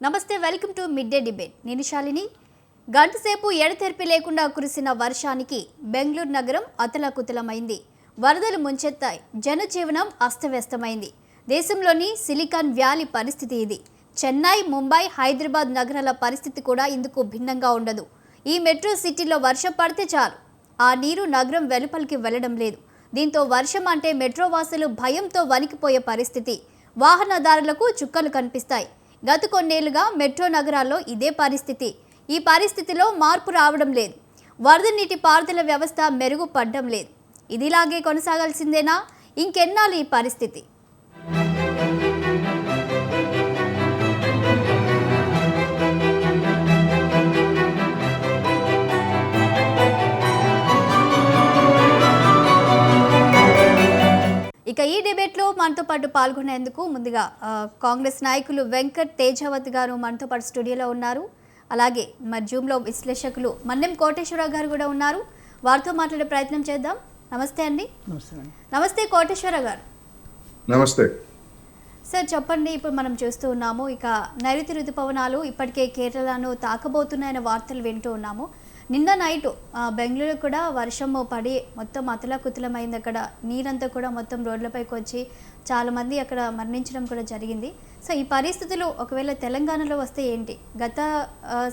నమస్తే, welcome to mid day debate. నేను శాలిని. గంటసేపు ఎడతెరిపి లేకుండా కురిసిన వర్షానికి బెంగళూరు నగరం అతలాకుతలమైంది. వరదలు ముంచెత్తాయి. జనజీవనం అస్తవ్యస్తమైంది. దేశంలోని సిలికాన్ వ్యాలీ పరిస్థితి ఇది. చెన్నై, ముంబై, హైదరాబాద్ నగరాల పరిస్థితి కూడా ఇందుకు భిన్నంగా ఉండదు. ఈ మెట్రో సిటీలో వర్షం పడితే చాలు, ఆ నీరు నగరం వెలుపలికి వెళ్లడం లేదు. దీంతో వర్షం అంటే మెట్రో వాసులు భయంతో వణికిపోయే పరిస్థితి. వాహనదారులకు చుక్కలు కనిపిస్తాయి. గత కొన్నేళ్లుగా మెట్రో నగరాల్లో ఇదే పరిస్థితి. ఈ పరిస్థితిలో మార్పు రావడం లేదు. వరద నీటి పారుదల వ్యవస్థ మెరుగుపడడం లేదు. ఇదిలాగే కొనసాగాల్సిందేనా? ఇంకెన్నాళ్ళు ఈ పరిస్థితి? ఇక ఈ డిబేట్లో మనతో పాటు పాల్గొనేందుకు ముందుగా కాంగ్రెస్ నాయకులు వెంకట్ తేజావత్ గారు మనతో పాటు స్టూడియోలో ఉన్నారు. అలాగే మరి జూమ్లో విశ్లేషకులు మన్నెం కోటేశ్వరరావు గారు కూడా ఉన్నారు. వారితో మాట్లాడే ప్రయత్నం చేద్దాం. నమస్తే అండి. నమస్తే కోటేశ్వరరావు గారు. నమస్తే సార్, చెప్పండి. ఇప్పుడు మనం చూస్తూ ఉన్నాము, ఇక నైరుతి ఋతుపవనాలు ఇప్పటికే కేరళను తాకబోతున్నాయన్న వార్తలు వింటూ ఉన్నాము. నిన్న నైటు బెంగళూరు కూడా వర్షం పడి మొత్తం అతలాకుతలమైంది. అక్కడ నీరంతా కూడా మొత్తం రోడ్లపైకి వచ్చి చాలామంది అక్కడ మరణించడం కూడా జరిగింది. సో ఈ పరిస్థితులు ఒకవేళ తెలంగాణలో వస్తే ఏంటి? గత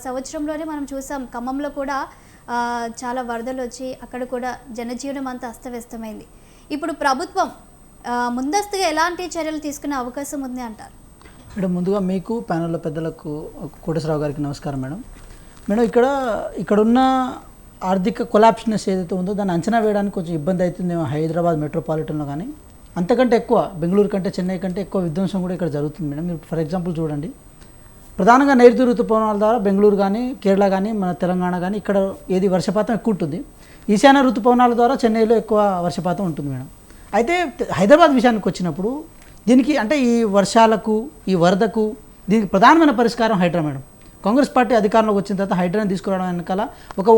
సంవత్సరంలోనే మనం చూసాం, ఖమ్మంలో కూడా చాలా వరదలు వచ్చి అక్కడ కూడా జనజీవనం అంతా అస్తవ్యస్తమైంది. ఇప్పుడు ప్రభుత్వం ముందస్తుగా ఎలాంటి చర్యలు తీసుకునే అవకాశం ఉంది అంటారు? మేడం, ముందుగా మీకు ప్యానెల్లో పెద్దలకు కోటేశ్వరరావు గారికి నమస్కారం. మేడం, ఇక్కడున్న ఆర్థిక కొలాప్షనెస్ ఏదైతే ఉందో దాన్ని అంచనా వేయడానికి కొంచెం ఇబ్బంది అవుతుంది హైదరాబాద్ మెట్రోపాలిటన్లో. కానీ అంతకంటే ఎక్కువ బెంగళూరు కంటే, చెన్నై కంటే ఎక్కువ విధ్వంసం కూడా ఇక్కడ జరుగుతుంది. మేడం, మీరు ఫర్ ఎగ్జాంపుల్ చూడండి, ప్రధానంగా నైరుతి ఋతుపవనాల ద్వారా బెంగళూరు కానీ, కేరళ కానీ, మన తెలంగాణ కానీ ఇక్కడ ఏది వర్షపాతం ఎక్కువ ఉంటుంది. ఈశాన్య ఋతుపవనాల ద్వారా చెన్నైలో ఎక్కువ వర్షపాతం ఉంటుంది. మేడం, అయితే హైదరాబాద్ విషయానికి వచ్చినప్పుడు దీనికి అంటే ఈ వర్షాలకు, ఈ వరదకు దీనికి ప్రధానమైన పరిష్కారం హైడ్రా. మేడం, కాంగ్రెస్ పార్టీ అధికారంలోకి వచ్చిన తర్వాత హైడ్రాని తీసుకురావడం వెనకాల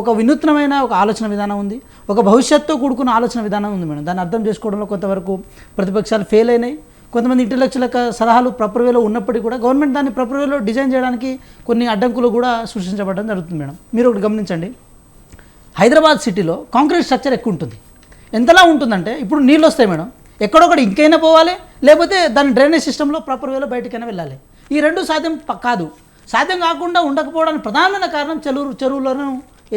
ఒక వినూత్నమైన ఒక ఆలోచన విధానం ఉంది, ఒక భవిష్యత్తుతో కూడుకున్న ఆలోచన విధానం ఉంది. మేడం, దాన్ని అర్థం చేసుకోవడంలో కొంతవరకు ప్రతిపక్షాలు ఫెయిల్ అయినాయి. కొంతమంది ఇంటెలెక్చువల్ సలహాలు ప్రాపర్ వేలో ఉన్నప్పటికీ కూడా గవర్నమెంట్ దాన్ని ప్రాపర్ వేలో డిజైన్ చేయడానికి కొన్ని అడ్డంకులు కూడా సృష్టించబడడం జరుగుతుంది. మేడం, మీరు ఒకటి గమనించండి, హైదరాబాద్ సిటీలో కాంక్రీట్ స్ట్రక్చర్ ఎక్కువ ఉంటుంది. ఎంతలా ఉంటుందంటే ఇప్పుడు నీళ్ళు వస్తాయి మేడం, ఎక్కడొకటి ఇంకైనా పోవాలి, లేకపోతే దాని డ్రైనేజ్ సిస్టంలో ప్రాపర్ వేలో బయటకైనా వెళ్ళాలి. ఈ రెండు సాధ్యం కాదు. సాధ్యం కాకుండా ఉండకపోవడానికి ప్రధానమైన కారణం చెరువులను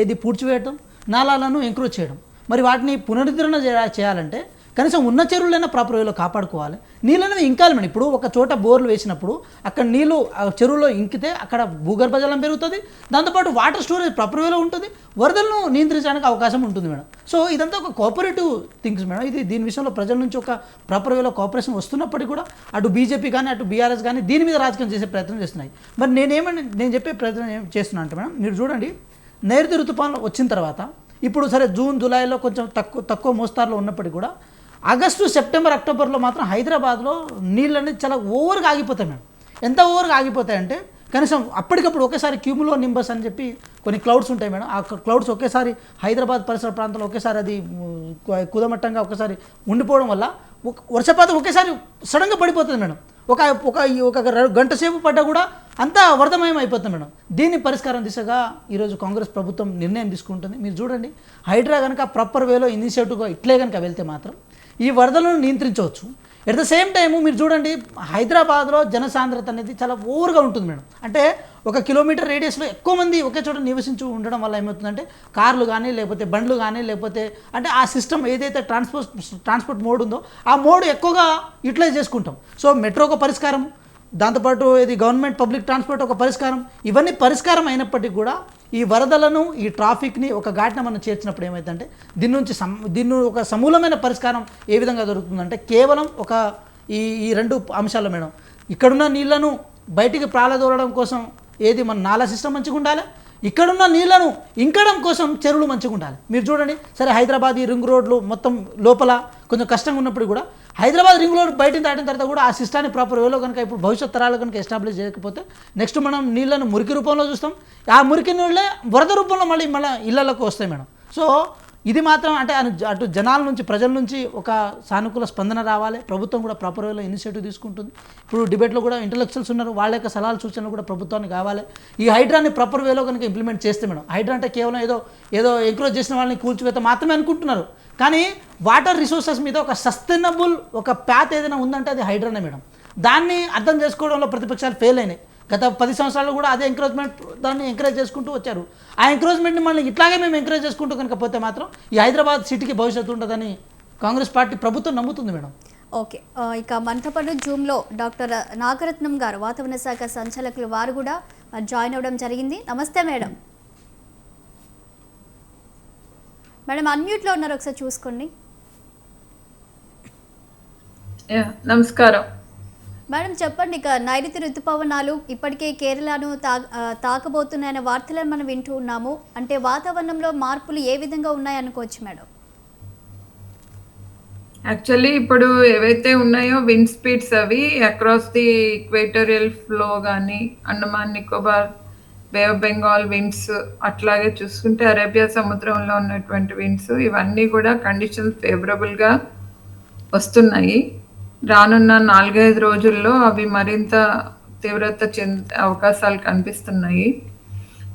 ఏది పూడ్చివేయటం, నాలాలను ఎంక్రోచ్ చేయడం. మరి వాటిని పునరుద్ధరణ చేయాలంటే కనీసం ఉన్న చెరువులైనా ప్రాపర్ వేలో కాపాడుకోవాలి. నీళ్ళని ఇంకాలి. మేడం, ఇప్పుడు ఒక చోట బోర్లు వేసినప్పుడు అక్కడ నీళ్ళు చెరువులో ఇంకితే అక్కడ భూగర్భ జలం పెరుగుతుంది, దాంతోపాటు వాటర్ స్టోరేజ్ ప్రాపర్ వేలో ఉంటుంది, వరదలను నియంత్రించడానికి అవకాశం ఉంటుంది. మేడం, సో ఇదంతా ఒక కోఆపరేటివ్ థింగ్స్. మేడం, ఇది దీని విషయంలో ప్రజల నుంచి ఒక ప్రాపర్ వేలో కోఆపరేషన్ వస్తున్నప్పటికీ కూడా అటు బీజేపీ కానీ, అటు బీఆర్ఎస్ కానీ దీని మీద రాజకీయం చేసే ప్రయత్నం చేస్తున్నాయి. మరి నేను చెప్పే ప్రయత్నం ఏం చేస్తున్నా అంటే మేడం, మీరు చూడండి, నైరుతి ఋతుపవనాలు వచ్చిన తర్వాత ఇప్పుడు సరే జూన్, జూలైలో కొంచెం తక్కువ మోస్తారులో ఉన్నప్పటికీ కూడా ఆగస్టు, సెప్టెంబర్, అక్టోబర్లో మాత్రం హైదరాబాద్లో నీళ్ళు అనేది చాలా ఓవర్గా ఆగిపోతాయి. మేడం, ఎంత ఓవర్గా ఆగిపోతాయంటే కనీసం అప్పటికప్పుడు ఒకేసారి క్యూములో నింబస్ అని చెప్పి కొన్ని క్లౌడ్స్ ఉంటాయి. మేడం, ఆ క్లౌడ్స్ ఒకేసారి హైదరాబాద్ పరిసర ప్రాంతంలో ఒకేసారి అది కుదమట్టంగా ఒకసారి ఉండిపోవడం వల్ల వర్షపాతం ఒకేసారి సడన్గా పడిపోతుంది. మేడం, ఒక గంట సేపు పడ్డా కూడా అంతా వరదమయం అయిపోతుంది. మేడం, దీన్ని పరిష్కారం దిశగా ఈరోజు కాంగ్రెస్ ప్రభుత్వం నిర్ణయం తీసుకుంటుంది. మీరు చూడండి, హైడ్రా కనుక ప్రాపర్ వేలో ఇనిషియేటివ్గా ఇట్లే కనుక వెళ్తే మాత్రం ఈ వరదలను నియంత్రించవచ్చు. ఎట్ ద సేమ్ టైము మీరు చూడండి, హైదరాబాద్లో జనసాంద్రత అనేది చాలా ఓవర్గా ఉంటుంది. మేడం, అంటే 1 కిలోమీటర్ రేడియస్లో ఎక్కువ మంది ఒకే చోట నివసించి ఉండడం వల్ల ఏమవుతుందంటే కార్లు కానీ, లేకపోతే బండ్లు కానీ, లేకపోతే అంటే ఆ సిస్టమ్ ఏదైతే ట్రాన్స్పోర్ట్ మోడ్ ఉందో ఆ మోడ్ ఎక్కువగా యూటిలైజ్ చేసుకుంటాం. సో మెట్రో ఒక పరిష్కారం, దాంతోపాటు ఇది గవర్నమెంట్ పబ్లిక్ ట్రాన్స్పోర్ట్ ఒక పరిష్కారం. ఇవన్నీ పరిష్కారం అయినప్పటికీ కూడా ఈ వరదలను, ఈ ట్రాఫిక్ని ఒక ఘాట్న మనం చేర్చినప్పుడు ఏమైందంటే దీన్ని ఒక సమూలమైన పరిష్కారం ఏ విధంగా దొరుకుతుందంటే కేవలం ఈ రెండు అంశాలు. మేడం, ఇక్కడున్న నీళ్లను బయటికి ప్రాలదోలడం కోసం ఏది మన నాలా సిస్టమ్ మంచిగా ఉండాలి, ఇక్కడున్న నీళ్లను ఇంకడం కోసం చెరువులు మంచిగా ఉండాలి. మీరు చూడండి, సరే హైదరాబాద్ ఈ రింగ్ రోడ్లు మొత్తం లోపల కొంచెం కష్టంగా ఉన్నప్పుడు కూడా హైదరాబాద్ రింగ్ రోడ్ బయటికి దాటిన తర్వాత కూడా ఆ సిస్టాన్ని ప్రాపర్ వేలో కనుక ఇప్పుడు భవిష్యత్ తరాలు కనుక ఎస్టాబ్లిష్ చేయకపోతే నెక్స్ట్ మనం నీళ్లను మురికి రూపంలో చూస్తాం. ఆ మురికి నీళ్ళే వరద రూపంలో మళ్ళీ ఇళ్లలోకి వస్తాయి. మేడం, సో ఇది మాత్రం అంటే అటు జనాల నుంచి ప్రజల నుంచి ఒక సానుకూల స్పందన రావాలి, ప్రభుత్వం కూడా ప్రాపర్ వేలో ఇనిషియేటివ్ తీసుకుంటుంది. ఇప్పుడు డిబేట్లో కూడా ఇంటలెక్చువల్స్ ఉన్నారు, వాళ్ళ యొక్క సలహాలు సూచనలు కూడా ప్రభుత్వానికి కావాలి. ఈ హైడ్రాని ప్రాపర్ వేలో కనుక ఇంప్లిమెంట్ చేస్తే మేడం, హైడ్రా అంటే కేవలం ఏదో ఎంకరేజ్ చేసిన వాళ్ళని కూల్చివేత మాత్రమే అనుకుంటున్నారు. కానీ వాటర్ రిసోర్సెస్ మీద ఒక సస్టైనబుల్ ఒక ప్యాత్ ఏదైనా ఉందంటే అది హైడ్రానే మేడం. దాన్ని అర్థం చేసుకోవడంలో ప్రతిపక్షాలు ఫెయిల్ అయినాయి. గత 10 సంవత్సరాలు కూడా అదే దాన్ని ఎంకరేజ్ చేసుకుంటూ వచ్చారు. ఆ ఎంకరేజ్మెంట్ని మళ్ళీ ఇట్లాగే మేము ఎంకరేజ్ చేసుకుంటూ కనుక పోతే మాత్రం ఈ హైదరాబాద్ సిటీకి భవిష్యత్తు ఉంటుందని కాంగ్రెస్ పార్టీ ప్రభుత్వం నమ్ముతుంది మేడం. ఓకే, ఇక మనతో పాటు జూమ్లో డాక్టర్ నాగరత్నం గారు వాతావరణ శాఖ సంచాలకులు వారు కూడా జాయిన్ అవ్వడం జరిగింది. నమస్తే మేడం. మేడం అన్మ్యూట్లో ఉన్నారు, ఒకసారి చూసుకోండి. నమస్కారం మేడం చెప్పండి, ఇక నైరుతి ఋతుపవనాలు ఇప్పటికే కేరళను తాకబోతున్నాయనే వార్తలను మనం వింటూ ఉన్నాము. అంటే వాతావరణంలో మార్పులు ఏ విధంగా ఉన్నాయనుకోవచ్చు మేడం? యాక్చువల్లీ ఇప్పుడు ఏవైతే ఉన్నాయో విండ్ స్పీడ్స్ అవి అక్రాస్ ది ఈక్వేటోరియల్ ఫ్లో కానీ అండమాన్ నికోబార్ బే ఆఫ్ బెంగాల్ విండ్స్, అట్లాగే చూసుకుంటే అరేబియా సముద్రంలో ఉన్నటువంటి విండ్స్, ఇవన్నీ కూడా కండిషన్స్ ఫేవరబుల్గా వస్తున్నాయి. రానున్న 4-5 రోజుల్లో అవి మరింత తీవ్రత చెందే అవకాశాలు కనిపిస్తున్నాయి.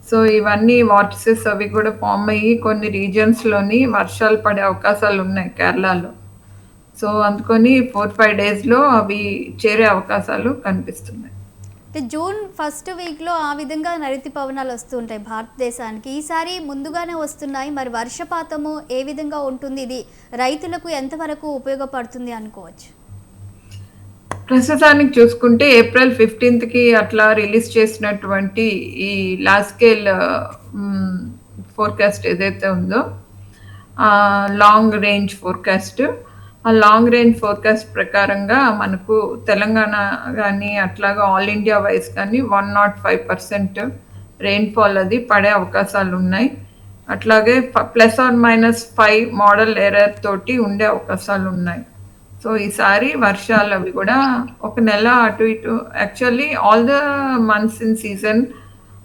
సో ఇవన్నీ వార్టిసెస్ అవి కూడా ఫామ్ అయ్యి కొన్ని రీజియన్స్లోని వర్షాలు పడే అవకాశాలు ఉన్నాయి కేరళలో. సో అందుకని 4-5 డేస్లో అవి చేరే అవకాశాలు కనిపిస్తున్నాయి. అంటే జూన్ ఫస్ట్ వీక్లో ఆ విధంగా నైరుతి పవనాలు వస్తూ ఉంటాయి భారతదేశానికి. ఈసారి ముందుగానే వస్తున్నాయి. మరి వర్షపాతము ఏ విధంగా ఉంటుంది? ఇది రైతులకు ఎంతవరకు ఉపయోగపడుతుంది అనుకోవచ్చు? ప్రస్తుతానికి చూసుకుంటే ఏప్రిల్ 15కి అట్లా రిలీజ్ చేసినటువంటి ఈ లార్జ్ స్కేల్ ఫోర్కాస్ట్ ఏదైతే ఉందో లాంగ్ రేంజ్ ఫోర్కాస్ట్, ఆ లాంగ్ రేంజ్ ఫోర్కాస్ట్ ప్రకారంగా మనకు తెలంగాణ కానీ అట్లాగా ఆల్ ఇండియా వైజ్ కానీ 105% రెయిన్ఫాల్ అది పడే అవకాశాలు ఉన్నాయి. అట్లాగే +or-5 మోడల్ ఎర్రర్ తోటి ఉండే అవకాశాలు ఉన్నాయి. సో ఈసారి వర్షాలు అవి కూడా ఒక నెల అటు ఇటు, actually all the months in season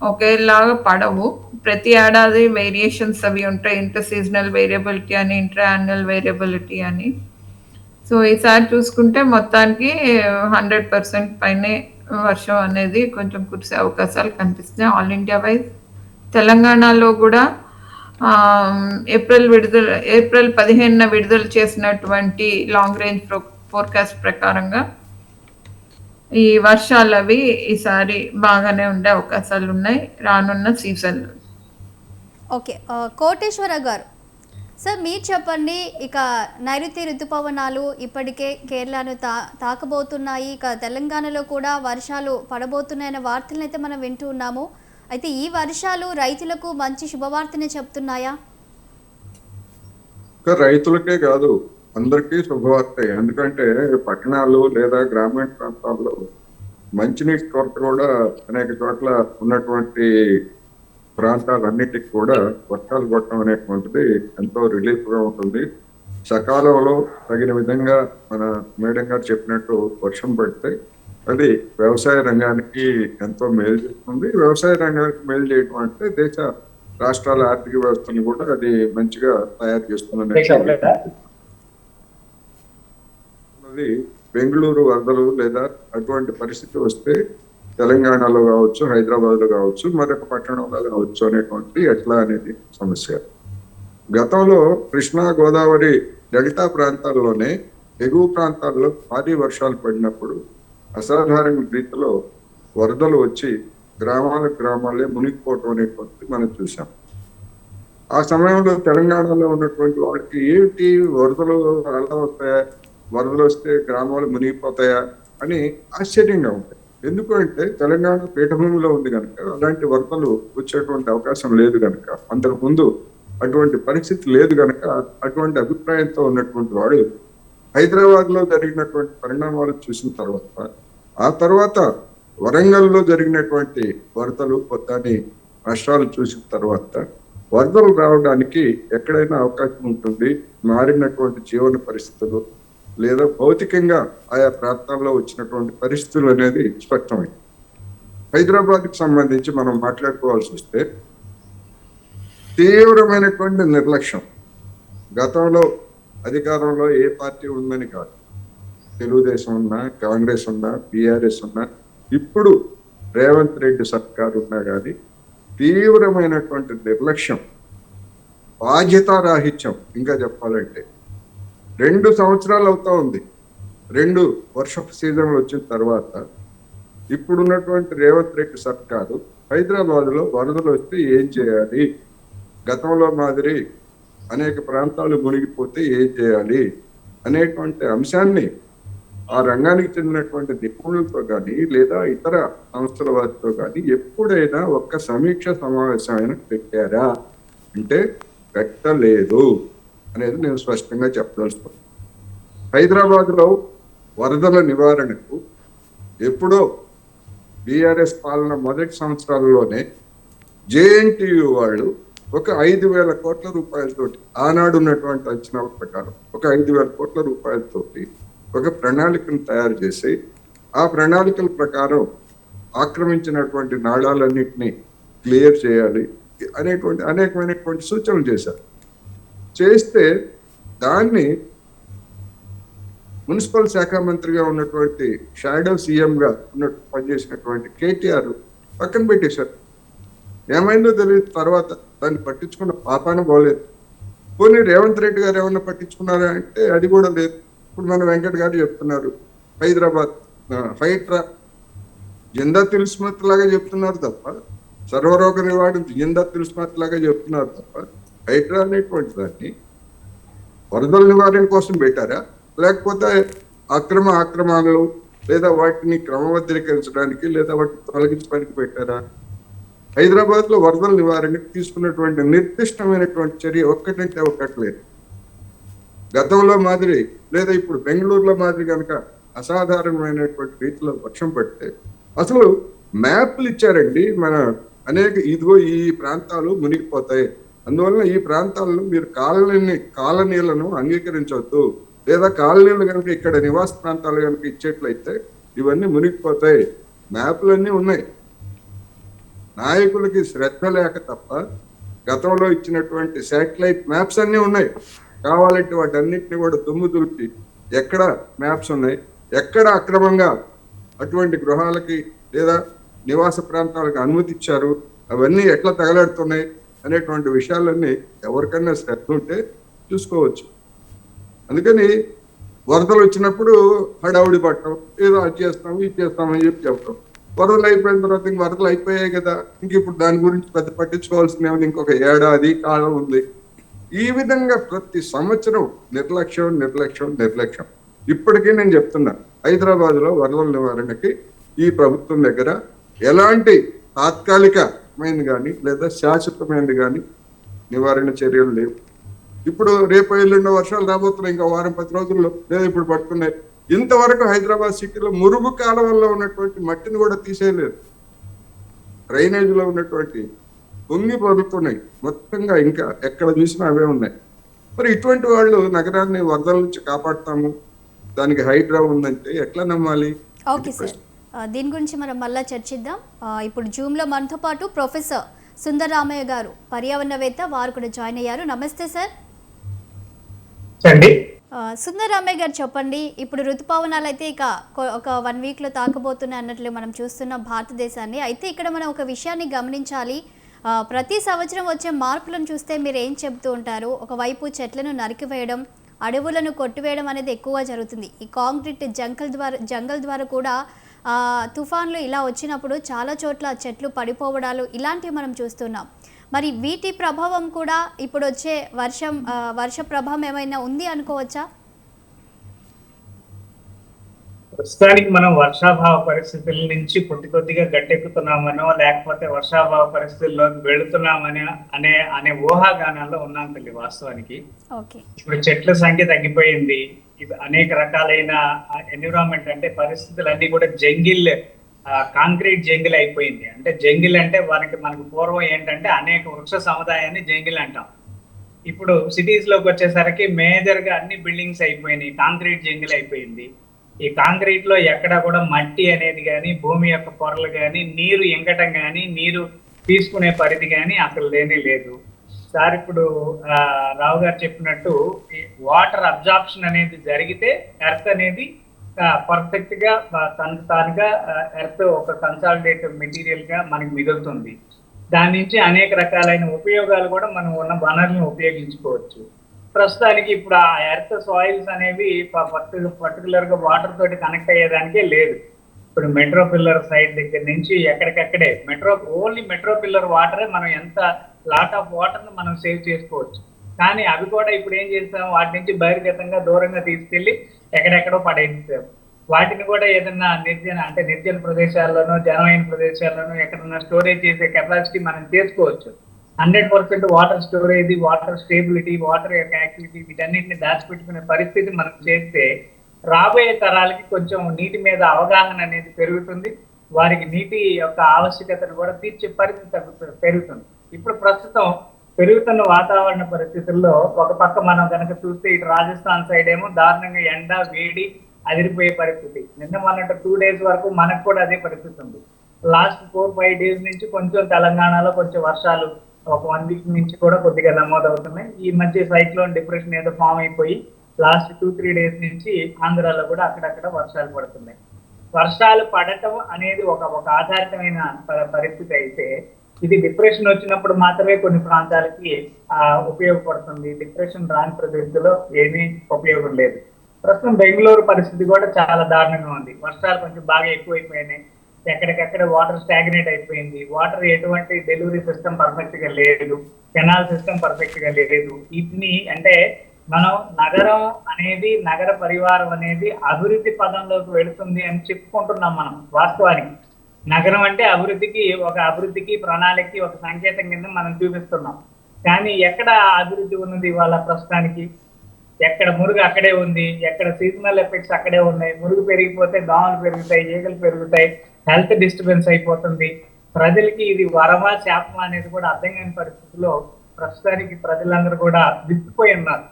ఒకేలాగా పడవు. ప్రతి ఏడాది వేరియేషన్స్ అవి ఉంటాయి, ఇంటర్ సీజనల్ వేరియబిలిటీ అని, ఇంటర్ యాన్యువల్ వేరియబిలిటీ అని. సో ఈసారి చూసుకుంటే మొత్తానికి 100% పైనే వర్షం అనేది కొంచెం కురిసే అవకాశాలు కనిపిస్తున్నాయి ఆల్ ఇండియా వైజ్. తెలంగాణలో కూడా ఏప్రిల్ 15న విడుదల చేసినటువంటి లాంగ్ రేంజ్ ఫోర్కాస్ట్ ప్రకారంగా ఈ వర్షాలు అవి ఈసారి బాగానే ఉండే అవకాశాలు ఉన్నాయి రానున్న సీజన్లో. ఓకే, కోటేశ్వర గారు సార్ మీరు చెప్పండి, ఇక నైరుతి ఋతుపవనాలు ఇప్పటికే కేరళను తాకబోతున్నాయి, ఇక తెలంగాణలో కూడా వర్షాలు పడబోతున్నాయనే వార్తలను అయితే మనం వింటూ ఉన్నాము. అయితే ఈ వర్షాలు రైతులకు మంచి శుభవార్తనే చెప్తున్నాయా? రైతులకే కాదు, అందరికీ శుభవార్త. ఎందుకంటే పట్టణాలు లేదా గ్రామీణ ప్రాంతాల్లో మంచినీటి కొరత కూడా అనేక చోట్ల ఉన్నటువంటి ప్రాంతాలన్నిటికీ కూడా వర్షాలు పడటం అనేటువంటిది ఎంతో రిలీఫ్ గా ఉంటుంది. సకాలంలో తగిన విధంగా మన మేడం గారు చెప్పినట్టు వర్షం పడితే అది వ్యవసాయ రంగానికి ఎంతో మేలు చేస్తుంది. వ్యవసాయ రంగానికి మేలు చేయడం అంటే దేశ రాష్ట్రాల ఆర్థిక వ్యవస్థను కూడా అది మంచిగా తయారు చేస్తున్నది. బెంగళూరు వరదలు లేదా అటువంటి పరిస్థితి వస్తే తెలంగాణలో కావచ్చు, హైదరాబాద్ లో కావచ్చు, మరొక పట్టణంలో కావచ్చు అనేటువంటి ఎట్లా అనేది సమస్య. గతంలో కృష్ణా గోదావరి డెల్టా ప్రాంతాల్లోనే ఎగువ ప్రాంతాల్లో భారీ వర్షాలు పడినప్పుడు అసాధారణ రీతిలో వరదలు వచ్చి గ్రామాలే మునిగిపోవటం అనేటువంటిది మనం చూసాం. ఆ సమయంలో తెలంగాణలో ఉన్నటువంటి వాడికి ఏమిటి వరదలు ఎలా వస్తాయా, వరదలు వస్తే గ్రామాలు మునిగిపోతాయా అని ఆశ్చర్యంగా ఉంటాయి. ఎందుకంటే తెలంగాణ పీఠభూమిలో ఉంది కనుక అలాంటి వరదలు వచ్చేటువంటి అవకాశం లేదు కనుక, అంతకు ముందు అటువంటి పరిస్థితి లేదు కనుక అటువంటి అభిప్రాయంతో ఉన్నటువంటి వాడు హైదరాబాద్ లో జరిగినటువంటి పరిణామాలు చూసిన తర్వాత, ఆ తర్వాత వరంగల్లో జరిగినటువంటి వరదలు దాని నష్టాలు చూసిన తర్వాత వరదలు రావడానికి ఎక్కడైనా అవకాశం ఉంటుంది. మారినటువంటి జీవన పరిస్థితులు లేదా భౌతికంగా ఆయా ప్రాంతాల్లో వచ్చినటువంటి పరిస్థితులు అనేది స్పష్టమైంది. హైదరాబాద్కి సంబంధించి మనం మాట్లాడుకోవాల్సి వస్తే తీవ్రమైనటువంటి నిర్లక్ష్యం, గతంలో అధికారంలో ఏ పార్టీ ఉందని కాదు, తెలుగుదేశం ఉన్నా, కాంగ్రెస్ ఉన్నా, బీఆర్ఎస్ ఉన్నా, ఇప్పుడు రేవంత్ రెడ్డి సర్కార్ ఉన్నా కానీ తీవ్రమైనటువంటి నిర్లక్ష్యం, బాధ్యతారాహిత్యం, ఇంకా చెప్పాలంటే 2 సంవత్సరాలు అవుతా ఉంది. 2 వర్షపు సీజన్లు వచ్చిన తర్వాత ఇప్పుడున్నటువంటి రేవంత్ రెడ్డి సర్కారు హైదరాబాద్లో వరదలు వస్తే ఏం చేయాలి, గతంలో మాదిరి అనేక ప్రాంతాలు మునిగిపోతే ఏం చేయాలి అనేటువంటి అంశాన్ని ఆ రంగానికి చెందినటువంటి నిపుణులతో కానీ లేదా ఇతర సంస్థల వారితో కానీ ఎప్పుడైనా ఒక్క సమీక్ష సమావేశం అయినా పెట్టారా అంటే పెట్టలేదు అనేది నేను స్పష్టంగా చెప్పదలుచుకున్నాను. హైదరాబాద్లో వరదల నివారణకు ఎప్పుడో బీఆర్ఎస్ పాలన మొదటి సంవత్సరాల్లోనే జేఎన్టీయూ వాళ్ళు ఒక 5,000 కోట్ల రూపాయలతోటి, ఆనాడు ఉన్నటువంటి అంచనాల ప్రకారం ఒక 5,000 కోట్ల రూపాయలతోటి ఒక ప్రణాళికను తయారు చేసి ఆ ప్రణాళికల ప్రకారం ఆక్రమించినటువంటి నాళాలన్నింటినీ క్లియర్ చేయాలి అనేటువంటి అనేకమైనటువంటి సూచనలు చేశారు. చేస్తే దాన్ని మున్సిపల్ శాఖ మంత్రిగా ఉన్నటువంటి షాడో సీఎంగా ఉన్నట్టు పనిచేసినటువంటి కేటీఆర్ పక్కన పెట్టేశారు. ఏమైందో తెలియదు, తర్వాత దాన్ని పట్టించుకున్న పాపాన పోలేదు. పోనీ రేవంత్ రెడ్డి గారు ఏమన్నా పట్టించుకున్నారా అంటే అది కూడా లేదు. ఇప్పుడు మన వెంకట్ గారు చెప్తున్నారు హైదరాబాద్ హైడ్రా జిందా తిల్స్మత్ లాగా చెప్తున్నారు తప్ప, సర్వరోగ నివారణ జిందా తిల్స్మత్ లాగా చెప్తున్నారు తప్ప హైడ్రా అనేటువంటి దాన్ని వరదల నివారణ కోసం పెట్టారా, లేకపోతే ఆక్రమాలు లేదా వాటిని క్రమబద్ధీకరించడానికి లేదా వాటిని తొలగించడానికి పెట్టారా? హైదరాబాద్ లో వరదల నివారణకు తీసుకున్నటువంటి నిర్దిష్టమైనటువంటి చర్య ఒక్కటంటే ఒక్కట్లేదు. గతంలో మాదిరి లేదా ఇప్పుడు బెంగళూరులో మాదిరి కనుక అసాధారణమైనటువంటి రీతిలో వర్షం పడితే అసలు మ్యాప్లు ఇచ్చారండి, మన ఇదిగో ఈ ప్రాంతాలు మునిగిపోతాయి, అందువల్ల ఈ ప్రాంతాల్లో మీరు కాలనీలను అంగీకరించవద్దు, లేదా కాలనీలు కనుక ఇక్కడ నివాస ప్రాంతాలు కనుక ఇచ్చేట్లయితే ఇవన్నీ మునిగిపోతాయి. మ్యాప్లన్నీ ఉన్నాయి. నాయకులకి శ్రద్ధ లేక తప్ప గతంలో ఇచ్చినటువంటి శాటిలైట్ మ్యాప్స్ అన్నీ ఉన్నాయి. కావాలంటే వాటన్నిటిని కూడా దుమ్ము దులిపి ఎక్కడ మ్యాప్స్ ఉన్నాయి, ఎక్కడ అక్రమంగా అటువంటి గృహాలకి లేదా నివాస ప్రాంతాలకు అనుమతి ఇచ్చారు, అవన్నీ ఎట్లా తగలడుతున్నాయి అనేటువంటి విషయాలన్నీ ఎవరికన్నా శ్రద్ధ ఉంటే చూసుకోవచ్చు. అందుకని వరదలు వచ్చినప్పుడు హడావుడి పట్టడం, ఏదో అది చేస్తాం ఇది చేస్తామని చెప్పడం. వరదలు అయిపోయిన తర్వాత ఇంక వరదలు అయిపోయాయి కదా, ఇంక ఇప్పుడు దాని గురించి పెద్ద పట్టించుకోవాల్సిన ఇంకొక ఏడాది కాలం ఉంది. ఈ విధంగా ప్రతి సంవత్సరం నిర్లక్ష్యం. ఇప్పటికీ నేను చెప్తున్నా, హైదరాబాద్ లో వరదల నివారణకి ఈ ప్రభుత్వం దగ్గర ఎలాంటి తాత్కాలికమైనది కానీ లేదా శాశ్వతమైనది కానీ నివారణ చర్యలు లేవు. ఇప్పుడు రేపు ఎల్లుండో వర్షాలు రాబోతున్నాయి, ఇంకా వారం 10 రోజుల్లో, లేదా ఇప్పుడు పడుతున్నాయి. ఇంతవరకు హైదరాబాద్ సిటీలో మురుగు కాలువల్లో ఉన్నటువంటి మట్టిని కూడా తీసేయలేదు. డ్రైనేజ్ లో ఉన్నటువంటి పొంగి పొరుతున్నాయి మొత్తంగా, ఇంకా ఎక్కడ చూసినా అవే ఉన్నాయి. మరి ఇటువంటి వాళ్ళు నగరాన్ని వరదల నుంచి కాపాడుతాము, దానికి హైడ్రా ఉందంటే ఎట్లా నమ్మాలి? ఓకే సార్, దీని గురించి మనం మళ్ళీ చర్చిద్దాం. ఇప్పుడు జూమ్లో మనతో పాటు ప్రొఫెసర్ సుందరరామయ్య గారు, పర్యావరణవేత్త, వారు కూడా జాయిన్ అయ్యారు. నమస్తే సార్. సుందరరామయ్య గారు చెప్పండి, ఇప్పుడు ఋతుపవనాలు అయితే ఇక ఒక 1 వీక్లో తాకబోతున్నాయి అన్నట్లు మనం చూస్తున్నాం భారతదేశాన్ని. అయితే ఇక్కడ మనం ఒక విషయాన్ని గమనించాలి. ప్రతి సంవత్సరం వచ్చే మార్పులను చూస్తే మీరు ఏం చెబుతూ ఉంటారు? ఒకవైపు చెట్లను నరికివేయడం, అడవులను కొట్టివేయడం అనేది ఎక్కువ జరుగుతుంది. ఈ కాంక్రీట్ జంగల్ ద్వారా కూడా తుఫాన్లు ఇలా వచ్చినప్పుడు చాలా చోట్ల చెట్లు పడిపోవడాలు ఇలాంటివి మనం చూస్తున్నాం. మరి వీటి ప్రభావం కూడా ఇప్పుడు వచ్చే వర్ష ప్రభావం ఏమైనా ఉంది అనుకోవచ్చా? ప్రస్తుతానికి మనం వర్షాభావ పరిస్థితుల నుంచి కొద్దిగా గట్టెక్కుతున్నామనో లేకపోతే వర్షాభావ పరిస్థితుల్లోకి వెళుతున్నామని అనే ఊహాగానాల్లో ఉన్నాం తల్లి. వాస్తవానికి ఇప్పుడు చెట్ల సంఖ్య తగ్గిపోయింది. అనేక రకాలైన ఎన్విరాన్మెంట్ అంటే పరిస్థితులు అన్ని కూడా కాంక్రీట్ జంగిల్ అయిపోయింది. అంటే జంగిల్ అంటే మనకు పూర్వం ఏంటంటే అనేక వృక్ష సముదాయాన్ని జంగిల్ అంటాం. ఇప్పుడు సిటీస్ లోకి వచ్చేసరికి మేజర్ గా అన్ని బిల్డింగ్స్ అయిపోయినాయి, కాంక్రీట్ జంగిల్ అయిపోయింది. ఈ కాంక్రీట్ లో ఎక్కడ కూడా మట్టి అనేది కానీ, భూమి యొక్క పొరలు కానీ, నీరు ఇంకటం కానీ, నీరు తీసుకునే పరిధి కానీ అక్కడ లేదు. సార్ ఇప్పుడు రావు గారు చెప్పినట్టు వాటర్ అబ్జార్ప్షన్ అనేది జరిగితే ఎర్త్ అనేది పర్ఫెక్ట్ గా తనకు తానుగా ఎర్త్ ఒక కన్సాలిడేటెడ్ మెటీరియల్ గా మనకి మిగులుతుంది. దాని నుంచి అనేక రకాలైన ఉపయోగాలు కూడా మనం ఉన్న వనరులను ఉపయోగించుకోవచ్చు. ప్రస్తుతానికి ఇప్పుడు ఆ ఎర్త్ సాయిల్స్ అనేవి పర్టికులర్ గా వాటర్ తోటి కనెక్ట్ అయ్యేదానికే లేదు. ఇప్పుడు మెట్రో పిల్లర్ సైడ్ దగ్గర నుంచి ఎక్కడికక్కడే ఓన్లీ మెట్రో పిల్లర్ వాటరే మనం ఎంత లాట్ ఆఫ్ వాటర్ ను మనం సేవ్ చేసుకోవచ్చు. కానీ అవి కూడా ఇప్పుడు ఏం చేస్తాం, వాటి నుంచి బహిర్గతంగా దూరంగా తీసుకెళ్లి ఎక్కడెక్కడో పడేస్తాం. వాటిని కూడా ఏదన్నా నిర్జన ప్రదేశాల్లోనో జనమైన ప్రదేశాల్లోనో ఎక్కడన్నా స్టోరేజ్ చేసే కెపాసిటీ మనం చేసుకోవచ్చు. 100% water storage, water stability, water యొక్క యాక్టివిటీ వీటన్నిటిని దాచిపెట్టుకునే పరిస్థితి మనం చేస్తే రాబోయే తరాలకి కొంచెం నీటి మీద అవగాహన అనేది పెరుగుతుంది. వారికి నీటి యొక్క ఆవశ్యకతను కూడా తీర్చే పరిస్థితి పెరుగుతుంది. ఇప్పుడు ప్రస్తుతం పెరుగుతున్న వాతావరణ పరిస్థితుల్లో ఒక పక్క మనం కనుక చూస్తే ఇటు రాజస్థాన్ సైడ్ ఏమో దారుణంగా ఎండ వేడి అదిరిపోయే పరిస్థితి. నిన్న మొన్నటి 2 days వరకు మనకు కూడా అదే పరిస్థితి ఉంది. లాస్ట్ 4-5 days నుంచి కొంచెం తెలంగాణలో కొంచెం వర్షాలు ఒక 1 week నుంచి కూడా కొద్దిగా నమోదవుతున్నాయి. ఈ మధ్య సైక్లోన్ డిప్రెషన్ ఏదో ఫామ్ అయిపోయి లాస్ట్ 2-3 days నుంచి ఆంధ్రాలో కూడా అక్కడక్కడ వర్షాలు పడుతున్నాయి. వర్షాలు పడటం అనేది ఒక ఆధారితమైన పరిస్థితి అయితే ఇది డిప్రెషన్ వచ్చినప్పుడు మాత్రమే కొన్ని ప్రాంతాలకి ఉపయోగపడుతుంది. డిప్రెషన్ రాని ప్రదేశంలో ఏమీ ఉపయోగం లేదు. ప్రస్తుతం బెంగళూరు పరిస్థితి కూడా చాలా దారుణంగా ఉంది. వర్షాలు కొంచెం బాగా ఎక్కువైపోయినాయి. ఎక్కడికక్కడ వాటర్ స్టాగ్నేట్ అయిపోయింది. వాటర్ ఎటువంటి డెలివరీ సిస్టమ్ పర్ఫెక్ట్ గా లేదు, కెనాల్ సిస్టమ్ పర్ఫెక్ట్ గా లేదు. వీటిని అంటే మనం నగరం అనేది, నగర పరివారం అనేది అభివృద్ధి పదంలోకి వెళుతుంది అని చెప్పుకుంటున్నాం మనం. వాస్తవానికి నగరం అంటే అభివృద్ధికి ప్రణాళికకి ఒక సంకేతం కింద మనం చూపిస్తున్నాం. కానీ ఎక్కడ అభివృద్ధి ఉన్నది వాళ్ళ ప్రస్తుతానికి? ఎక్కడ మురుగు అక్కడే ఉంది, ఎక్కడ సీజనల్ ఎఫెక్ట్స్ అక్కడే ఉన్నాయి. మురుగు పెరిగిపోతే దోమలు పెరుగుతాయి, ఈగలు పెరుగుతాయి, హెల్త్ డిస్టర్బెన్స్ అయిపోతుంది. ప్రజలకి ఇది వరమా శాపమా అనేది కూడా అర్థం కాని పరిస్థితిలో ప్రస్తుతానికి ప్రజలందరూ కూడా విసిపోయి ఉన్నారు.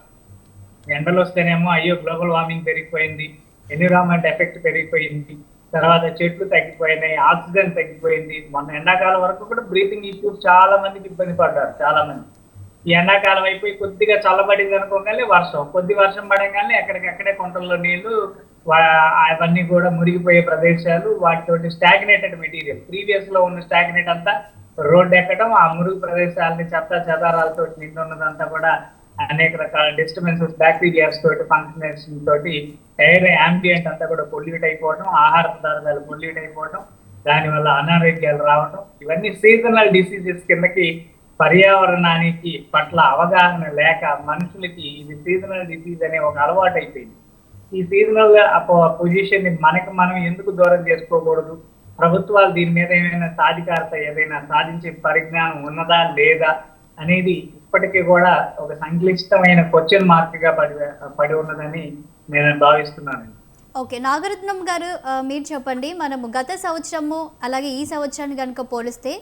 ఎండలు వస్తేనేమో అయ్యో గ్లోబల్ వార్మింగ్ పెరిగిపోయింది, ఎన్విరాన్మెంట్ ఎఫెక్ట్ పెరిగిపోయింది, తర్వాత చెట్లు తగ్గిపోయినాయి, ఆక్సిజన్ తగ్గిపోయింది. మొన్న ఎండాకాలం వరకు కూడా బ్రీతింగ్ ఇష్యూస్ చాలా మందికి ఇబ్బంది పడ్డారు చాలా మంది. ఈ ఎండాకాలం అయిపోయి కొద్దిగా చల్లబడింది అనుకోగానే కొద్ది వర్షం పడగానే ఎక్కడికక్కడే కొంటల్లో నీళ్లు, అవన్నీ కూడా మురిగిపోయే ప్రదేశాలు, వాటితోటి స్టాగ్నేటెడ్ మెటీరియల్, ప్రీవియస్ లో ఉన్న స్టాగ్నేట్ అంతా రోడ్డు ఎక్కడం, ఆ మురుగు ప్రదేశాలని చెత్త చెదారాలతో నిండి ఉన్నదంతా కూడా అనేక రకాల డిస్టర్బెన్సెస్, బ్యాక్టీరియాస్ తోటి, ఫంక్షనేషన్ తోటి ఎయిర్ యాంబియంట్ అంతా కూడా పొల్యూట్ అయిపోవడం, ఆహార పదార్థాలు పొల్యూట్ అయిపోవడం, దానివల్ల అనారోగ్యాలు రావడం, ఇవన్నీ సీజనల్ డిసీజెస్ కిందకి. పర్యావరణానికి పట్ల అవగాహన లేక మనుషులకి ఇది సీజనల్ డిసీజ్ అనే ఒక అలవాటు అయిపోయింది. ఈ సీజనల్ పొజిషన్ ని మనం ఎందుకు దూరం చేసుకోకూడదు? ప్రభుత్వాలు దీని మీద ఏమైనా సాధికారత, ఏదైనా సాధించే పరిజ్ఞానం ఉన్నదా లేదా అనేది ఇప్పటికీ కూడా ఒక సంక్లిష్టమైన క్వశ్చన్ మార్క్ గా పడి ఉన్నదని నేను భావిస్తున్నాను. ఓకే, నాగరత్నం గారు మీరు చెప్పండి. మనము గత సంవత్సరము అలాగే ఈ సంవత్సరాన్ని కనుక పోలిస్తే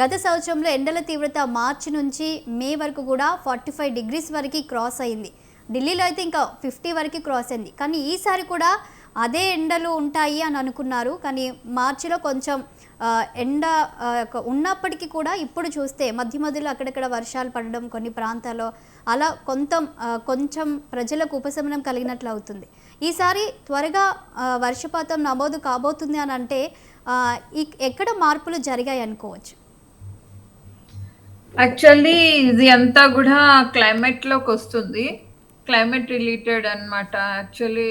గత సంవత్సరంలో ఎండల తీవ్రత మార్చి నుంచి మే వరకు కూడా 45 degrees వరకు క్రాస్ అయింది. ఢిల్లీలో అయితే ఇంకా 50 వరకు క్రాస్ అయింది. కానీ ఈసారి కూడా అదే ఎండలు ఉంటాయి అని అనుకున్నారు. కానీ మార్చిలో కొంచెం ఎండ ఉన్నప్పటికీ కూడా ఇప్పుడు చూస్తే మధ్య మధ్యలో అక్కడక్కడ వర్షాలు పడడం కొన్ని ప్రాంతాల్లో అలా కొంచెం ప్రజలకు ఉపశమనం కలిగినట్లు అవుతుంది. ఈసారి త్వరగా వర్షపాతం నమోదు కాబోతుంది అని అంటే ఎక్కడ మార్పులు జరిగాయి అనుకోవచ్చు? యాక్చువల్లీ ఇది అంతా కూడా క్లైమేట్లోకి వస్తుంది, క్లైమేట్ రిలేటెడ్ అనమాట. యాక్చువల్లీ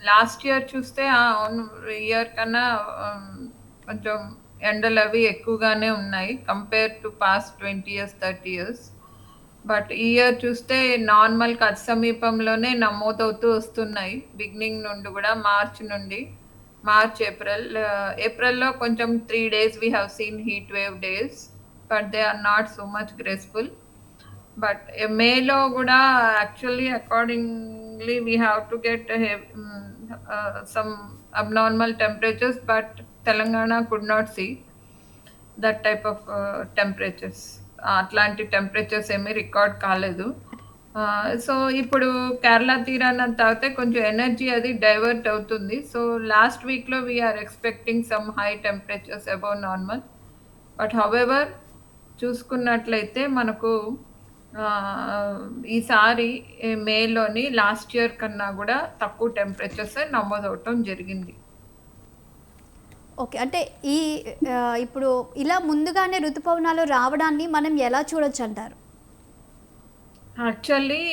లాస్ట్ ఇయర్ చూస్తే ఇయర్ కన్నా కొంచెం ఎండలు అవి ఎక్కువగానే ఉన్నాయి compare to past 20 years 30 years. But ఈ ఇయర్ చూస్తే నార్మల్ అతి సమీపంలోనే నమోదవుతూ వస్తున్నాయి. బిగినింగ్ నుండి కూడా మార్చ్ ఏప్రిల్లో కొంచెం 3 days we have seen heat wave days, but they are not so much graceful. But మేలో కూడా actually accordingly we have to get some abnormal temperatures, but Telangana could not see that type of temperatures. అట్లాంటి temperatures ఏమీ record కాలేదు. So ఇప్పుడు కేరళ తీరాన్ని తాగితే కొంచెం energy అది డైవర్ట్ అవుతుంది. సో లాస్ట్ వీక్లో we are expecting some high temperatures above normal. But however చూసుకున్నట్లయితే మనకు ఈసారి మేలోని లాస్ట్ ఇయర్ కన్నా కూడా తక్కువ టెంపరేచర్స్ నమోదవటం జరిగింది. ఓకే. అంటే ఈ ఇప్పుడు ఇలా ముందుగానే ఋతుపవనాలు రావడాన్ని మనం ఎలా చూడొచ్చు అంటారు? యాక్చువల్లీ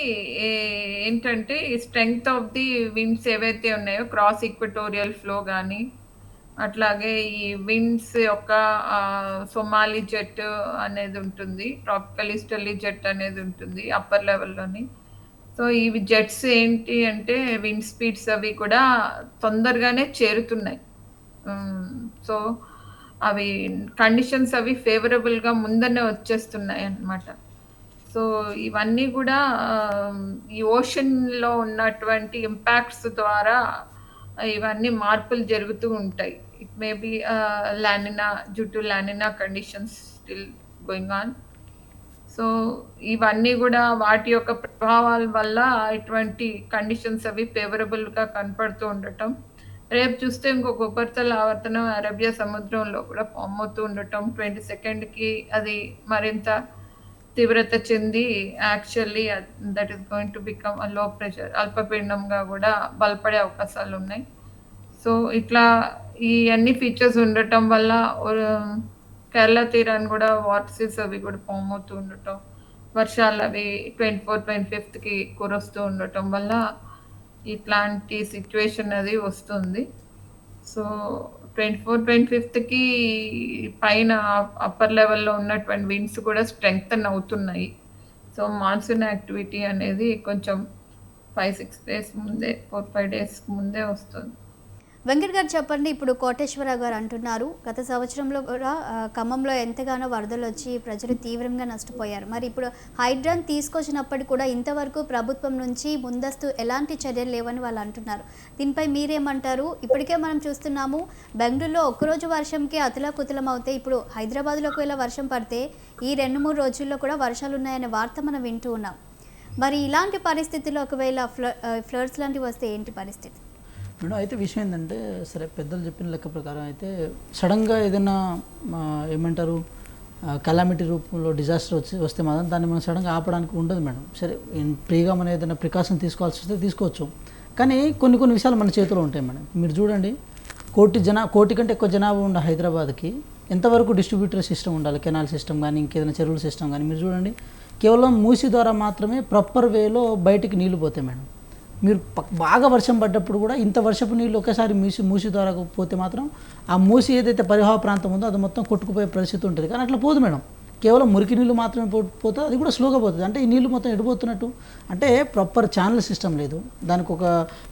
ఏంటంటే ఈ స్ట్రెంగ్త్ ఆఫ్ ది విండ్స్ ఏవైతే ఉన్నాయో క్రాస్ ఈక్వటోరియల్ ఫ్లో కానీ, అట్లాగే ఈ విండ్స్ యొక్క సొమాలి జెట్ అనేది ఉంటుంది, ట్రాపికల్ ఈస్టర్లీ జెట్ అనేది ఉంటుంది అప్పర్ లెవెల్లోని. సో ఇవి జెట్స్ ఏంటి అంటే విండ్ స్పీడ్స్ అవి కూడా తొందరగానే చేరుతున్నాయి. సో అవి కండిషన్స్ అవి ఫేవరబుల్గా ముందనే వచ్చేస్తున్నాయి అన్నమాట. సో ఇవన్నీ కూడా ఈ ఓషన్లో ఉన్నటువంటి ఇంపాక్ట్స్ ద్వారా ఇవన్నీ మార్పులు జరుగుతూ ఉంటాయి. It may B La Niña due to La Nina conditions still going on. So ఇవన్నీ కూడా వాటి యొక్క ప్రభావాల వల్ల ఇటువంటి కండిషన్స్ అవి ఫేవరబుల్గా కనపడుతూ ఉండటం, రేపు చూస్తే ఇంకొక ఉపరితల ఆవర్తనం అరేబియా సముద్రంలో కూడా ఫామ్ అవుతూ ఉండటం, 22కి అది మరింత తీవ్రత చెంది actually that is going to become low pressure అల్పపీడనంగా కూడా బలపడే అవకాశాలు ఉన్నాయి. సో ఇట్లా ఈ అన్ని ఫీచర్స్ ఉండటం వల్ల కేరళ తీరాన్ని కూడా వాటర్సీస్ అవి కూడా ఫామ్ అవుతూ ఉండటం, వర్షాలు అవి 24-25కి కురుస్తూ ఉండటం వల్ల ఇట్లాంటి సిచ్యువేషన్ అది వస్తుంది. సో 24-25కి పైన అప్పర్ లెవెల్లో ఉన్నటువంటి విండ్స్ కూడా స్ట్రెంగ్తన్ అవుతున్నాయి. సో మాన్సూన్ యాక్టివిటీ అనేది కొంచెం 5-6 డేస్ ముందే 4-5 డేస్ ముందే వస్తుంది. వెంకట్ గారు చెప్పండి, ఇప్పుడు కోటేశ్వరరావు గారు అంటున్నారు గత సంవత్సరంలో కూడా ఖమ్మంలో ఎంతగానో వరదలు వచ్చి ప్రజలు తీవ్రంగా నష్టపోయారు. మరి ఇప్పుడు హైడ్రాన్ తీసుకొచ్చినప్పటికీ కూడా ఇంతవరకు ప్రభుత్వం నుంచి ముందస్తు ఎలాంటి చర్యలు లేవని వాళ్ళు అంటున్నారు. దీనిపై మీరేమంటారు? ఇప్పటికే మనం చూస్తున్నాము బెంగళూరులో ఒక్కరోజు వర్షంకే అతలాకుతలం అవుతాయి. ఇప్పుడు హైదరాబాద్లో ఒకవేళ వర్షం పడితే ఈ 2-3 రోజుల్లో కూడా వర్షాలు ఉన్నాయనే వార్త మనం వింటూ ఉన్నాం. మరి ఇలాంటి పరిస్థితుల్లో ఒకవేళ ఫ్లడ్స్ లాంటివి వస్తే ఏంటి పరిస్థితి? మేడం అయితే విషయం ఏంటంటే, సరే పెద్దలు చెప్పిన లెక్క ప్రకారం అయితే సడన్గా ఏదైనా ఏమంటారు కలామిటీ రూపంలో డిజాస్టర్ వస్తే మాత్రం దాన్ని మనం సడన్గా ఆపడానికి ఉండదు మేడం. సరే ఫ్రీగా మనం ఏదైనా ప్రికాషన్ తీసుకోవాల్సి వస్తే తీసుకోవచ్చు, కానీ కొన్ని విషయాలు మన చేతిలో ఉంటాయి మేడం. మీరు చూడండి, కోటి కంటే ఎక్కువ జనాభా ఉన్న హైదరాబాద్కి ఎంతవరకు డిస్ట్రిబ్యూటర్ సిస్టమ్ ఉండాలి, కెనాల్ సిస్టమ్ కానీ ఇంకేదైనా చెరువుల సిస్టమ్ కానీ. మీరు చూడండి, కేవలం మూసి ద్వారా మాత్రమే ప్రాపర్ వేలో బయటికి నీళ్లు పోతాయి మేడం. మీరు బాగా వర్షం పడ్డప్పుడు కూడా ఇంత వర్షపు నీళ్ళు ఒకేసారి మూసి ద్వారా పోతే మాత్రం ఆ మూసి ఏదైతే పరిహార ప్రాంతం ఉందో అది మొత్తం కొట్టుకుపోయే పరిస్థితి ఉంటుంది. కానీ అట్లా పోదు మేడం, కేవలం మురికి నీళ్ళు మాత్రమే పోతే అది కూడా స్లోగా పోతుంది. అంటే ఈ నీళ్ళు మొత్తం ఎడిపోతున్నట్టు, అంటే ప్రాపర్ ఛానల్ సిస్టమ్ లేదు, దానికి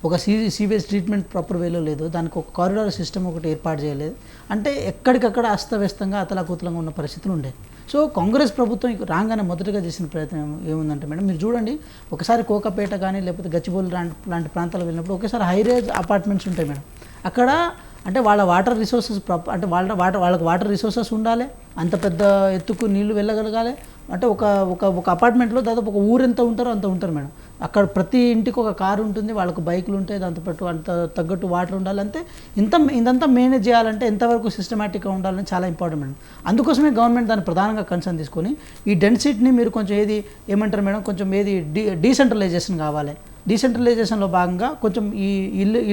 ఒక సీవేజ్ ట్రీట్మెంట్ ప్రాపర్ వేలో లేదు, దానికి ఒక కారిడార్ సిస్టమ్ ఒకటి ఏర్పాటు చేయలేదు. అంటే ఎక్కడికక్కడ అస్తవ్యస్తంగా అతలాకుతలంగా ఉన్న పరిస్థితులు ఉండే. సో కాంగ్రెస్ ప్రభుత్వం రాగానే మొదటగా చేసిన ప్రయత్నం ఏముందంటే మేడం, మీరు చూడండి, ఒకసారి కోకపేట కానీ లేకపోతే గచ్చిబౌలి లాంటి ప్రాంతాలకు వెళ్ళినప్పుడు ఒకసారి హైరేజ్ అపార్ట్మెంట్స్ ఉంటాయి మేడం. అక్కడ అంటే వాళ్ళ వాటర్ రిసోర్సెస్ అంటే వాళ్ళకి వాటర్ రిసోర్సెస్ ఉండాలి, అంత పెద్ద ఎత్తుకు నీళ్లు వెళ్ళగలగాలి. అంటే ఒక అపార్ట్మెంట్లో దాదాపు ఒక ఊరు ఎంత ఉంటారో అంత ఉంటారు మేడం. అక్కడ ప్రతి ఇంటికి ఒక కారు ఉంటుంది, వాళ్ళకు బైకులు ఉంటాయి, దాంతోపాటు అంత తగ్గట్టు వాటర్ ఉండాలి. అంతే ఇదంతా మేనేజ్ చేయాలంటే ఎంతవరకు సిస్టమేటిక్గా ఉండాలని చాలా ఇంపార్టెంట్ మేడం. అందుకోసమే గవర్నమెంట్ దాన్ని ప్రధానంగా కన్సర్న్ తీసుకొని ఈ డెన్సిటీని మీరు కొంచెం ఏమంటారు మేడం, కొంచెం డీసెంట్రలైజేషన్ కావాలి. డీసెంట్రలైజేషన్లో భాగంగా కొంచెం ఈ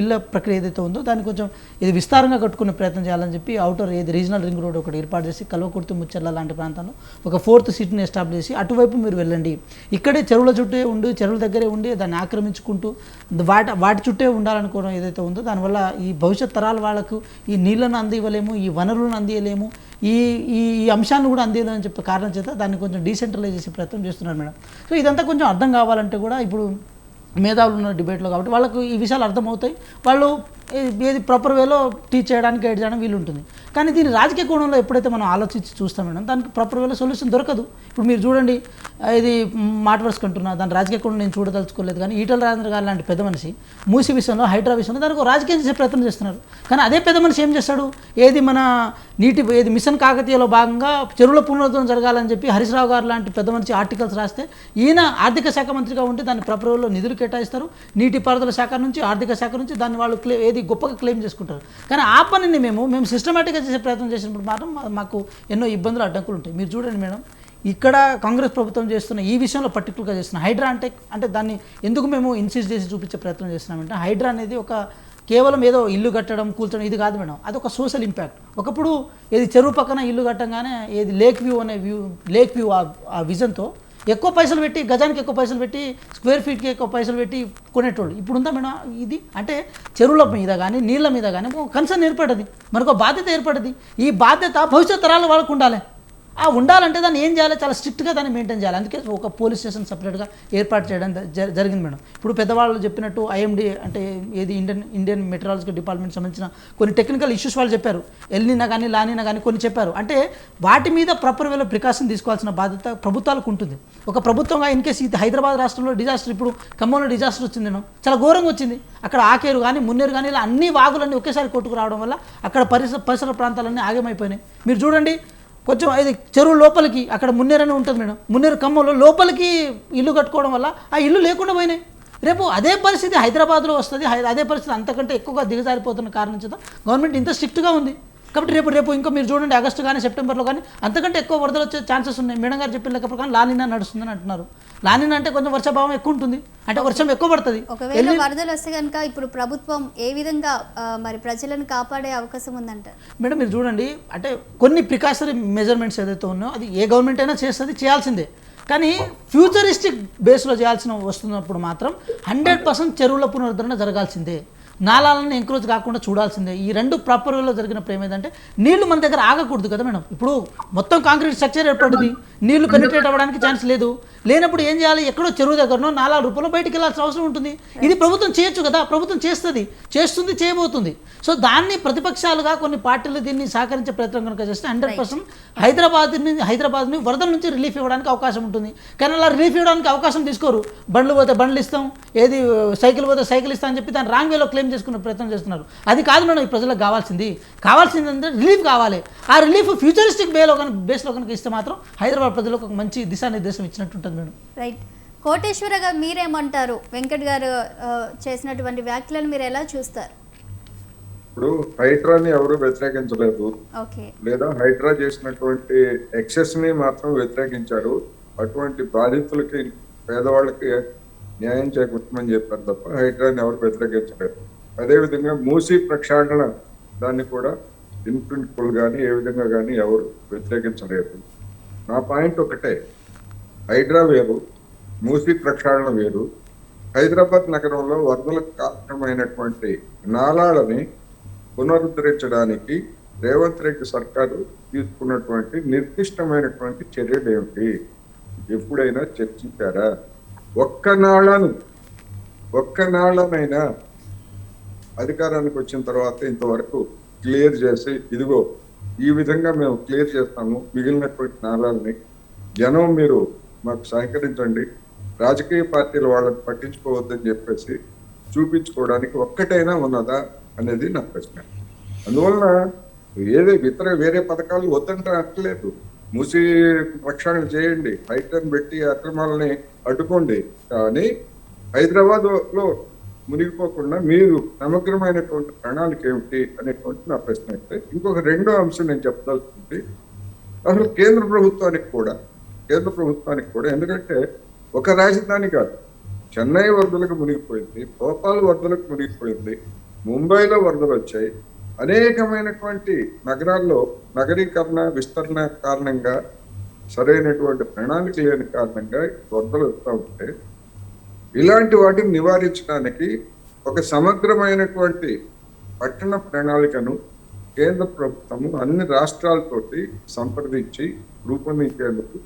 ఇళ్ళ ప్రక్రియ ఏదైతే ఉందో దాన్ని కొంచెం ఇది విస్తారంగా కట్టుకునే ప్రయత్నం చేయాలని చెప్పి అవుటర్ రీజనల్ రింగ్ రోడ్ ఒకటి ఏర్పాటు చేసి కల్వకుర్తి, ముచ్చర్ల లాంటి ప్రాంతాల్లో ఒక 4th సిటీని ఎస్టాబ్లిష్ చేసి అటువైపు మీరు వెళ్ళండి. ఇక్కడే చెరువుల చుట్టే ఉండి, చెరువుల దగ్గరే ఉండి దాన్ని ఆక్రమించుకుంటూ వాటి చుట్టే ఉండాలనుకోవడం ఏదైతే ఉందో దానివల్ల ఈ భవిష్యత్ తరాల వాళ్ళకు ఈ నీళ్లను అందివ్వలేము, ఈ వనరులను అందియలేము, ఈ అంశాలను కూడా అందియలేమని చెప్పే కారణం చేత దాన్ని కొంచెం డీసెంట్రలైజ్ చేసే ప్రయత్నం చేస్తున్నారు మేడం. సో ఇదంతా కొంచెం అర్థం కావాలంటే కూడా ఇప్పుడు మేధావులు ఉన్న డిబేట్లో కాబట్టి వాళ్ళకు ఈ విషయాలు అర్థమవుతాయి, వాళ్ళు ఏది ప్రాపర్ వేలో టీచ్ చేయడానికి గైడ్ చేయడానికి వీలు ఉంటుంది. కానీ దీని రాజకీయ కోణంలో ఎప్పుడైతే మనం ఆలోచించి చూస్తాం మేడం, దానికి ప్రాపర్ వేలో సొల్యూషన్ దొరకదు. ఇప్పుడు మీరు చూడండి, ఇది మాట వరుసకుంటున్నా, దాని రాజకీయ కోణం నేను చూడదలుచుకోలేదు, కానీ ఈటల రాజేంద్ర గారు లాంటి పెద్ద మనిషి మూసి విషయంలో, హైడ్రా విషయంలో దానికి రాజకీయం చేసే ప్రయత్నం చేస్తున్నారు. కానీ అదే పెద్ద మనిషి ఏం చేస్తాడు, మన మిషన్ కాకతీయలో భాగంగా చెరువుల పునరుద్ధరణ జరగాలని చెప్పి హరీష్ రావు గారు లాంటి పెద్ద మనిషి ఆర్టికల్స్ రాస్తే ఈయన ఆర్థిక శాఖ మంత్రిగా ఉంటే దాన్ని ప్రాపర్ వేలో నిధులు కేటాయిస్తారు. నీటిపారుదల శాఖ నుంచి, ఆర్థిక శాఖ నుంచి దాన్ని వాళ్ళు గొప్పగా క్లెయిమ్ చేసుకుంటారు. కానీ ఆ పనిని మేము సిస్టమేటిక్గా చేసే ప్రయత్నం చేసినప్పుడు మాత్రం మాకు ఎన్నో ఇబ్బందులు, అడ్డంకులు ఉంటాయి. మీరు చూడండి మేడం, ఇక్కడ కాంగ్రెస్ ప్రభుత్వం చేస్తున్న ఈ విషయంలో పర్టికులర్గా చేస్తున్న హైడ్రా అంటే దాన్ని ఎందుకు మేము ఇన్సిస్ట్ చేసి చూపించే ప్రయత్నం చేస్తున్నామంటే హైడ్రా అనేది ఒక కేవలం ఏదో ఇల్లు కట్టడం కూల్చడం ఇది కాదు మేడం, అది ఒక సోషల్ ఇంపాక్ట్. ఒకప్పుడు ఏది చెరువు పక్కన ఇల్లు కట్టంగానే ఏది లేక్ వ్యూ ఆ విజన్తో ఎక్కువ పైసలు పెట్టి గజానికి ఎక్కువ పైసలు పెట్టి స్క్వేర్ ఫీట్కి ఎక్కువ పైసలు పెట్టి కొనేటోళ్ళు. ఇప్పుడు ఉందా మేడం ఇది? అంటే చెరువుల మీద కానీ నీళ్ళ మీద కానీ ఒక కన్సర్న్ ఏర్పడ్డది, మనకు బాధ్యత ఏర్పడ్డది. ఈ బాధ్యత భవిష్యత్ తరాల వాళ్ళకు ఉండాలి. ఉండాలంటే దాన్ని ఏం చేయాలి, చాలా స్ట్రిక్ట్గా దాన్ని మెయింటైన్ చేయాలి. అందుకే ఒక పోలీస్ స్టేషన్ సపరేట్గా ఏర్పాటు చేయడం జరిగింది మేడం. ఇప్పుడు పెద్దవాళ్ళు చెప్పినట్టు ఐఎండి అంటే ఏది ఇండియన్ మెట్రాలజికల్ డిపార్ట్మెంట్ సంబంధించిన కొన్ని టెక్నికల్ ఇష్యూస్ వాళ్ళు చెప్పారు, ఎల్నినా కానీ లానినా కానీ కొన్ని చెప్పారు. అంటే వాటి మీద ప్రాపర్ వేలో ప్రికాషన్ తీసుకోవాల్సిన బాధ్యత ప్రభుత్వాలకు ఉంటుంది. ఒక ప్రభుత్వంగా ఇన్ కేసు ఇది హైదరాబాద్ రాష్ట్రంలో డిజాస్టర్, ఇప్పుడు ఖమ్మంలో డిజాస్టర్ వచ్చింది మేడం, చాలా ఘోరంగా వచ్చింది. అక్కడ ఆకేరు కానీ మున్నేరు కానీ ఇలా అన్ని వాగులన్నీ ఒకేసారి కొట్టుకు రావడం వల్ల అక్కడ పరిసర ప్రాంతాలన్నీ ఆగమైపోయినాయి. మీరు చూడండి, కొంచెం ఇది చెరువు లోపలికి అక్కడ మున్నేరని ఉంటుంది మేడం, మున్నేరు ఖమ్మంలో లోపలికి ఇల్లు కట్టుకోవడం వల్ల ఆ ఇల్లు లేకుండా పోయినాయి. రేపు అదే పరిస్థితి హైదరాబాద్లో వస్తుంది. అదే పరిస్థితి అంతకంటే ఎక్కువగా దిగజారిపోతున్న కారణం చేత గవర్నమెంట్ ఇంత స్ట్రిక్ట్గా ఉంది. కాబట్టి రేపు ఇంకా మీరు చూడండి, ఆగస్టు కానీ సెప్టెంబర్లో కానీ అంతకంటే ఎక్కువ వరదలు వచ్చే ఛాన్సెస్ ఉన్నాయి. మేడం గారు చెప్పిన లెక్క ప్రకారం లానినా నడుస్తుందని అంటున్నారు. లానినా అంటే కొంచెం వర్షాభావం ఎక్కువ ఉంటుంది, అంటే వర్షం ఎక్కువ పడుతుంది. ఒకవేళ వరదలు వస్తే కనుక ఇప్పుడు ప్రభుత్వం ఏ విధంగా మరి ప్రజలను కాపాడే అవకాశం ఉందంటారు? మేడం మీరు చూడండి, అంటే కొన్ని ప్రికాషనరీ మెజర్మెంట్స్ ఏదైతే ఉన్నాయో అది ఏ గవర్నమెంట్ అయినా చేస్తుంది, చేయాల్సిందే. కానీ ఫ్యూచరిస్టిక్ బేస్లో చేయాల్సిన వస్తున్నప్పుడు మాత్రం 100% చెరువుల పునరుద్ధరణ జరగాల్సిందే. నాలాలను ఎంకరేజ్ కాకుండా చూడాల్సిందే. ఈ రెండు ప్రాపర్ వేలో జరిగినప్పుడు ఏమైందంటే నీళ్లు మన దగ్గర ఆగకూడదు కదా మేడం. ఇప్పుడు మొత్తం కాంక్రీట్ స్ట్రక్చర్ ఏర్పడింది, నీళ్లు పెనిట్రేట్ అవ్వడానికి ఛాన్స్ లేదు. లేనప్పుడు ఏం చేయాలి, ఎక్కడో చెరువు దగ్గరనో 4 రూపాయలు బయటికి వెళ్ళాల్సిన అవసరం ఉంటుంది. ఇది ప్రభుత్వం చేయొచ్చు కదా, ప్రభుత్వం చేస్తుంది, చేయబోతుంది. సో దాన్ని ప్రతిపక్షాలుగా కొన్ని పార్టీలు దీన్ని సహకరించే ప్రయత్నం కనుక చేస్తే 100% హైదరాబాద్ని వరదల నుంచి రిలీఫ్ ఇవ్వడానికి అవకాశం ఉంటుంది. కానీ అలా రిలీఫ్ ఇవ్వడానికి అవకాశం తీసుకోరు. బండ్లు పోతే బండ్లు ఇస్తాం, ఏది సైకిల్ పోతే సైకిల్ ఇస్తాం అని చెప్పి దాన్ని రాంగ్ వేలో క్లెయిమ్ చేసుకునే ప్రయత్నం చేస్తున్నారు. అది కాదు మేడం ఈ ప్రజలకు కావాల్సింది అంటే రిలీఫ్ కావాలి. ఆ రిలీఫ్ ఫ్యూచరిస్టిక్ బేస్లో కనుక ఇస్తే మాత్రం హైదరాబాద్ ప్రజలకు ఒక మంచి దిశానిర్దేశం ఇచ్చినట్టు ఉంటుంది మేడం. రైట్. కోటేశ్వర గారు మీరేమంటారు? వెంకట్ గారు చేసినటువంటి వ్యాఖ్యలను మీరు ఎలా చూస్తారు? ఇప్పుడు హైడ్రాని ఎవరు వ్యతిరేకించలేదు, ఓకే, లేదా హైడ్రా చేసినటువంటి ఎక్సెస్ ని మాత్రం వ్యతిరేకించారు. అటువంటి బాధితులకి పేదవాళ్ళకి న్యాయం చేకూర్చమని చెప్పారు తప్ప హైడ్రాని ఎవరు వ్యతిరేకించలేదు. అదేవిధంగా మూసీ ప్రక్షాళన దాన్ని కూడా ఇన్ ప్రిన్సిపల్ కానీ ఏ విధంగా కానీ ఎవరు వ్యతిరేకించలేదు. నా పాయింట్ ఒకటే, హైడ్రా వేరు, మూసీ ప్రక్షాళన వేరు. హైదరాబాద్ నగరంలో వరదలకు కారణమైనటువంటి నాలాలని పునరుద్ధరించడానికి రేవంత్ రెడ్డి సర్కారు తీసుకున్నటువంటి నిర్దిష్టమైనటువంటి చర్యలు ఏమిటి ఎప్పుడైనా చర్చించారా? ఒక్క నాళ్ళనైనా అధికారానికి వచ్చిన తర్వాత ఇంతవరకు క్లియర్ చేసి ఇదిగో ఈ విధంగా మేము క్లియర్ చేస్తాము మిగిలినటువంటి నాళాలని, జనం మీరు మాకు సహకరించండి, రాజకీయ పార్టీల వాళ్ళని పట్టించుకోవద్దని చెప్పేసి చూపించుకోవడానికి ఒక్కటైనా ఉన్నదా అనేది నా ప్రశ్న. అందువలన వేరే పథకాలు వద్దంటే అనట్లేదు. మూసి ప్రక్షాళన చేయండి, హైడ్రాన్ పెట్టి అక్రమాలని అడ్డుకోండి, కానీ హైదరాబాద్ లో మునిగిపోకుండా మీరు సమగ్రమైనటువంటి ప్రణాళిక ఏమిటి అనేటువంటి నా ప్రశ్న. అయితే ఇంకొక రెండో అంశం నేను చెప్పదలుచుకుంటే, అసలు కేంద్ర ప్రభుత్వానికి కూడా ఎందుకంటే ఒక రాజధాని కాదు, చెన్నై వరదలకు మునిగిపోయింది, భోపాల్ వరదలకు మునిగిపోయింది, ముంబైలో వరదలు వచ్చాయి, అనేకమైనటువంటి నగరాల్లో నగరీకరణ విస్తరణ కారణంగా సరైనటువంటి ప్రణాళిక లేని కారణంగా వరదలు వస్తూ ఉంటే ఇలాంటి వాటిని నివారించడానికి ఒక సమగ్రమైనటువంటి పట్టణ ప్రణాళికను కేంద్ర ప్రభుత్వము అన్ని రాష్ట్రాలతోటి సంప్రదించి రూపొందించేందుకు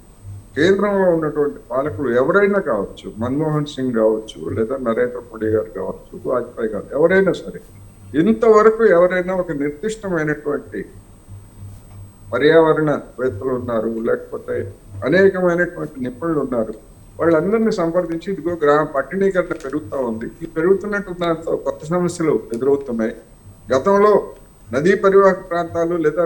కేంద్రంలో ఉన్నటువంటి పాలకులు ఎవరైనా కావచ్చు, మన్మోహన్ సింగ్ కావచ్చు, లేదా నరేంద్ర మోడీ గారు కావచ్చు, వాజ్పేయి గారు, ఎవరైనా సరే, ఇంతవరకు ఎవరైనా ఒక నిర్దిష్టమైనటువంటి పర్యావరణవేత్తలు ఉన్నారు, లేకపోతే అనేకమైనటువంటి నిపుణులు ఉన్నారు, వాళ్ళందరినీ సంప్రదించి ఇదిగో పట్టణీకరణ పెరుగుతూ ఉంది, ఈ పెరుగుతున్నట్టు దాంతో కొత్త సమస్యలు ఎదురవుతున్నాయి. గతంలో నదీ పరివాహక ప్రాంతాలు లేదా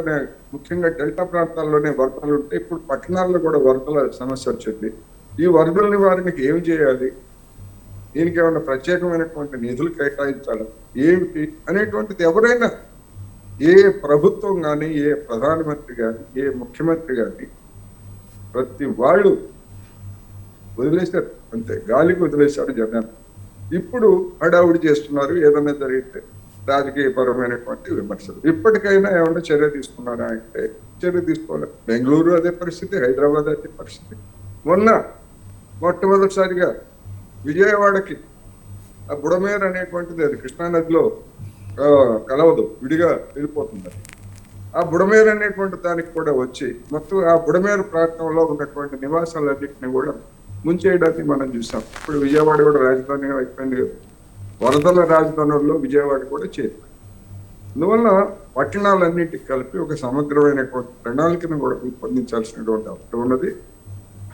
ముఖ్యంగా డెల్టా ప్రాంతాల్లోనే వరదలు ఉంటే ఇప్పుడు పట్టణాల్లో కూడా వరదల సమస్య వచ్చింది. ఈ వరదల నివారణకి ఏమి చేయాలి, దీనికి ఏమైనా ప్రత్యేకమైనటువంటి నిధులు కేటాయించాలి ఏమిటి అనేటువంటిది ఎవరైనా, ఏ ప్రభుత్వం కానీ, ఏ ప్రధానమంత్రి కానీ, ఏ ముఖ్యమంత్రి కానీ ప్రతి వాళ్ళు వదిలేశారు, అంతే గాలికి వదిలేశారు జనాన్ని. ఇప్పుడు హడావుడి చేస్తున్నారు ఏదైనా జరిగితే రాజకీయపరమైనటువంటి విమర్శలు. ఇప్పటికైనా ఏమైనా చర్య తీసుకున్నారా అంటే చర్య తీసుకోవాలి. బెంగళూరు అదే పరిస్థితి, హైదరాబాద్ అదే పరిస్థితి. మొన్న మొట్టమొదటిసారిగా విజయవాడకి ఆ బుడమేరు అనేటువంటిది అది కృష్ణానదిలో కలవదు, విడిగా వెళ్ళిపోతుంది. ఆ బుడమేరు అనేటువంటి దానికి కూడా వచ్చి మొత్తం ఆ బుడమేరు ప్రాంతంలో ఉన్నటువంటి నివాసాలన్నింటినీ కూడా ముంచేయడాన్ని మనం చూసాం. ఇప్పుడు విజయవాడ కూడా రాజధానిగా అయిపోయింది. వరదల రాజధానుల్లో విజయవాడ కూడా చేరింది. అందువల్ల పట్టణాలన్నింటికి కలిపి ఒక సమగ్రమైనటువంటి ప్రణాళికను కూడా రూపొందించాల్సినటువంటి అవసరం ఉన్నది.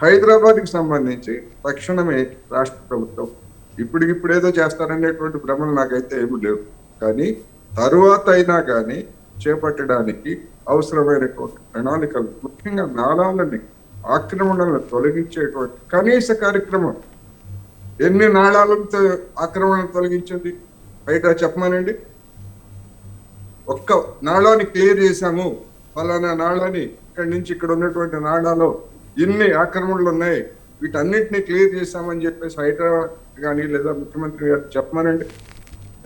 హైదరాబాద్కి సంబంధించి తక్షణమే రాష్ట్ర ప్రభుత్వం ఇప్పటికిప్పుడు ఏదో చేస్తారనేటువంటి భ్రమలు నాకైతే ఏమీ లేవు, కానీ తరువాత అయినా కానీ చేపట్టడానికి అవసరమైనటువంటి ప్రణాళికలు, ముఖ్యంగా నాళాలని ఆక్రమణలను తొలగించేటువంటి కనీస కార్యక్రమం. ఎన్ని నాళాలను ఆక్రమణలు తొలగించింది బయట చెప్పమానండి. ఒక్క నాళాన్ని క్లియర్ చేశాము, ఫలానా నాళాన్ని ఇక్కడి నుంచి ఇక్కడ ఉన్నటువంటి నాళాలో ఇన్ని ఆక్రమణలు ఉన్నాయి, వీటన్నిటిని క్లియర్ చేశామని చెప్పేసి హైదరాబాద్ కానీ లేదా ముఖ్యమంత్రి గారు చెప్పమానండి.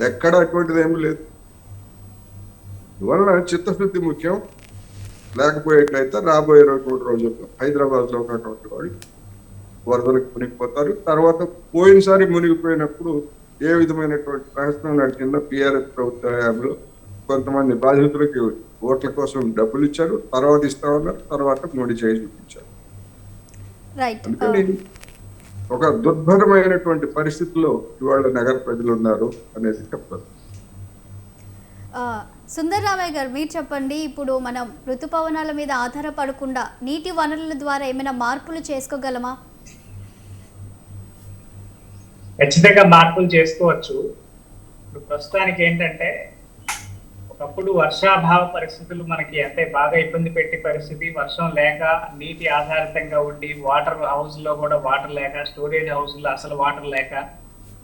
ఎక్కడ అటువంటిది ఏమీ లేదు. ఇవల్ల చిత్తశుద్ధి ముఖ్యం. లేకపోయేట్లయితే రాబోయే 2-3 రోజుల్లో హైదరాబాద్ లో ఉన్నటువంటి వాళ్ళు వరదలకు మునిగిపోతారు. తర్వాత పోయినసారి మునిగిపోయినప్పుడు ఏ విధమైనటువంటి ప్రయత్నం నడిచిందో పిఆర్ఎస్ ప్రభుత్వ హయాంలో కొంతమంది బాధితులకి ఓట్ల కోసం డబ్బులు ఇచ్చారు, తర్వాత ఇస్తా ఉన్నారు, తర్వాత మోడీ చేయి చూపించారు. అందుకని ఒక దుర్భరమైనటువంటి పరిస్థితుల్లో ఇవాళ నగర ప్రజలు ఉన్నారు అనేది చెప్పారు. సుందరరామయ్య గారు, మీరు చెప్పండి. ఇప్పుడు మనం ఋతుపవనాల మీద ఆధారపడకుండా నీటి వనరుల ద్వారా ఏమైనా మార్పులు చేసుకోగలమా? ఖచ్చితంగా మార్పులు చేసుకోవచ్చు. ఇప్పుడు ప్రస్తుతానికి ఏంటంటే, ఒకప్పుడు వర్షాభావ పరిస్థితులు మనకి అంటే బాగా ఇబ్బంది పెట్టే పరిస్థితి. వర్షం లేక నీటి ఆధారితంగా ఉండి వాటర్ హౌస్ లో కూడా వాటర్ లేక, స్టోరేజ్ హౌస్ లో అసలు వాటర్ లేక,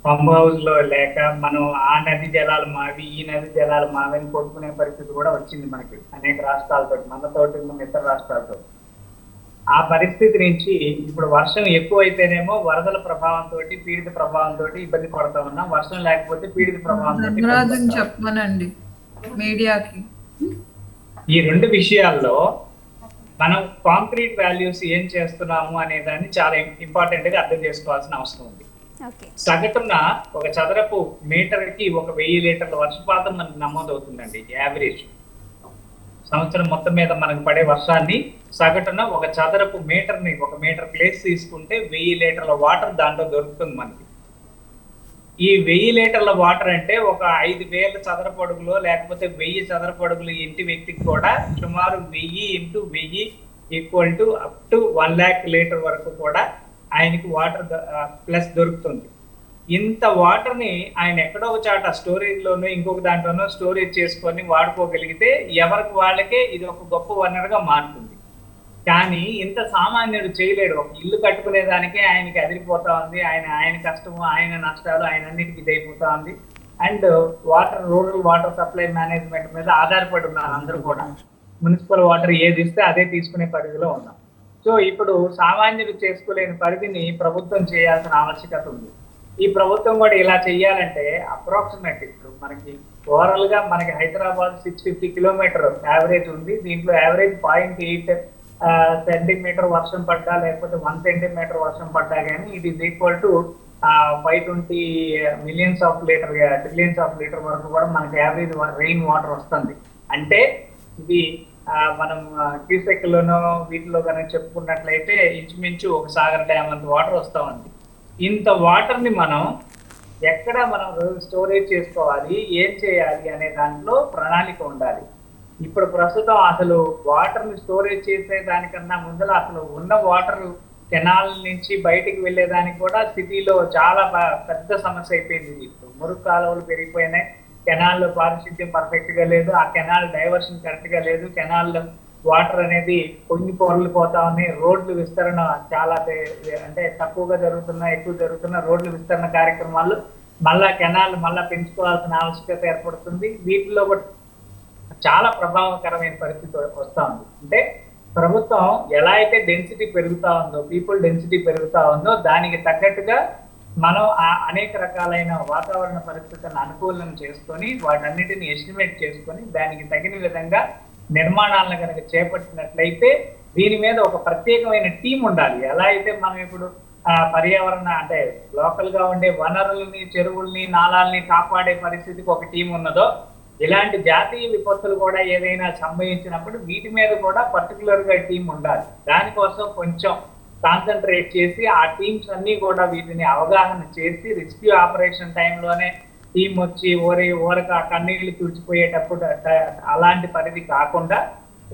పంప్ హౌస్ లో లేక మనం ఆ నది జలాలు మావి ఈ నది జలాలు మావి అని కొట్టుకునే పరిస్థితి కూడా వచ్చింది మనకి అనేక రాష్ట్రాలతో, మనతోటి ఇతర రాష్ట్రాలతో. ఆ పరిస్థితి నుంచి ఇప్పుడు వర్షం ఎక్కువైతేనేమో వరదల ప్రభావంతో, పీడిత ప్రభావంతో ఇబ్బంది పడతా ఉన్నాం. వర్షం లేకపోతే పీడిత ప్రభావంతో చెప్పమనండి మీడియాకి. ఈ రెండు విషయాల్లో మనం కాంక్రీట్ వాల్యూస్ ఏం చేస్తున్నాము అనే దాన్ని చాలా ఇంపార్టెంట్ గా అర్థం చేసుకోవాల్సిన అవసరం ఉంది. సగటున ఒక చదరపు మీటర్ కి 1000 లీటర్ల వర్షపాతం మనకు నమోదవుతుందండి. యావరేజ్ సంవత్సరం మొత్తం మీద మనకు పడే వర్షాన్ని సగటున ఒక చదరపు మీటర్ని, 1 మీటర్ ప్లేస్ తీసుకుంటే 1000 లీటర్ల వాటర్ దాంట్లో దొరుకుతుంది మనకి. ఈ 1000 లీటర్ల వాటర్ అంటే ఒక 5000 చదరపు అడుగులో లేకపోతే 1000 చదరపు అడుగులు ఇంటి వ్యక్తికి కూడా సుమారు 1000 × 1000 equal to up to 1 lakh litre వరకు కూడా ఆయనకి వాటర్ ప్లస్ దొరుకుతుంది. ఇంత వాటర్ ని ఆయన ఎక్కడో ఒక చాట స్టోరేజ్ లోనో ఇంకొక దాంట్లోనో స్టోరేజ్ చేసుకొని వాడుకోగలిగితే ఎవరికి వాళ్ళకే ఇది ఒక గొప్ప వనరుగా మారుతుంది. కానీ ఇంత సామాన్యుడు చేయలేడు. ఒక ఇల్లు కట్టుకునే దానికే ఆయనకి అదిరిపోతా ఉంది. ఆయన కష్టము, ఆయన నష్టాలు, ఆయన అన్నిటికీ ఇదైపోతా ఉంది. And rural water supply management మీద ఆధారపడి ఉన్నారు అందరూ కూడా. మున్సిపల్ వాటర్ ఏది ఇస్తే అదే తీసుకునే పరిధిలో ఉన్నాం. సో ఇప్పుడు సామాన్యుడు చేసుకోలేని పరిధిని ప్రభుత్వం చేయాల్సిన ఆవశ్యకత ఉంది. ఈ ప్రభుత్వం కూడా ఇలా చెయ్యాలంటే అప్రాక్సిమేట్ ఇప్పుడు మనకి ఓవరాల్ గా మనకి హైదరాబాద్ 650 కిలోమీటర్ యావరేజ్ ఉంది. దీంట్లో యావరేజ్ 0.8 సెంటీమీటర్ వర్షం పడ్డా లేకపోతే 1 సెంటీమీటర్ వర్షం పడ్డా కానీ it is equal to 520 millions half litre, trillions half litre వరకు కూడా మనకి యావరేజ్ రెయిన్ వాటర్ వస్తుంది. అంటే ఇది మనం క్యూసెక్ లోనో వీటిలో కనుక చెప్పుకున్నట్లయితే ఇంచుమించు ఒక సాగర్ డ్యామ్ అంత వాటర్ వస్తా ఉంది. ఇంత వాటర్ ని మనం ఎక్కడ మనం స్టోరేజ్ చేసుకోవాలి, ఏం చేయాలి అనే దాంట్లో ప్రణాళిక ఉండాలి. ఇప్పుడు ప్రస్తుతం అసలు వాటర్ ని స్టోరేజ్ చేసే దానికన్నా ముందర అసలు ఉన్న వాటర్ కెనాల్ నుంచి బయటికి వెళ్ళేదానికి కూడా సిటీలో చాలా పెద్ద సమస్య అయిపోయింది. ఇప్పుడు మురుగు కాలువలు పెరిగిపోయినాయి, కెనాల్లో పారిశుద్ధ్యం పర్ఫెక్ట్ గా లేదు, ఆ కెనాల్ డైవర్షన్ కరెక్ట్ గా లేదు, కెనాల్ వాటర్ అనేది పొరలిపోతా ఉన్నాయి. రోడ్లు విస్తరణ చాలా అంటే తక్కువగా జరుగుతున్నా, ఎక్కువ జరుగుతున్న రోడ్లు విస్తరణ కార్యక్రమాలు మళ్ళా కెనాల్ మళ్ళా పెంచుకోవాల్సిన ఆవశ్యకత ఏర్పడుతుంది. వీటిలో చాలా ప్రభావకరమైన పరిస్థితి వస్తా ఉంది. అంటే ప్రభుత్వం ఎలా అయితే డెన్సిటీ పెరుగుతా ఉందో, పీపుల్ డెన్సిటీ పెరుగుతా ఉందో, దానికి తగ్గట్టుగా మనం అనేక రకాలైన వాతావరణ పరిస్థితులను అనుకూలం చేసుకొని వాటన్నిటిని ఎస్టిమేట్ చేసుకొని దానికి తగిన విధంగా నిర్మాణాలను కనుక చేపట్టినట్లయితే దీని మీద ఒక ప్రత్యేకమైన టీం ఉండాలి. ఎలా అయితే మనం ఇప్పుడు పర్యావరణ అంటే లోకల్ గా ఉండే వనరుల్ని, చెరువుల్ని, నాళాలని కాపాడే పరిస్థితికి ఒక టీం ఉన్నదో, ఇలాంటి జాతీయ విపత్తులు కూడా ఏదైనా సంభవించినప్పుడు వీటి మీద కూడా పర్టికులర్ గా టీం ఉండాలి. దానికోసం కొంచెం కాన్సన్ట్రేట్ చేసి ఆ టీమ్స్ అన్ని కూడా వీటిని అవగాహన చేసి రెస్క్యూ ఆపరేషన్ టైంలోనే టీం వచ్చి ఊరక కన్నీళ్లు తుడిచిపోయేటప్పుడు అలాంటి పరిధి కాకుండా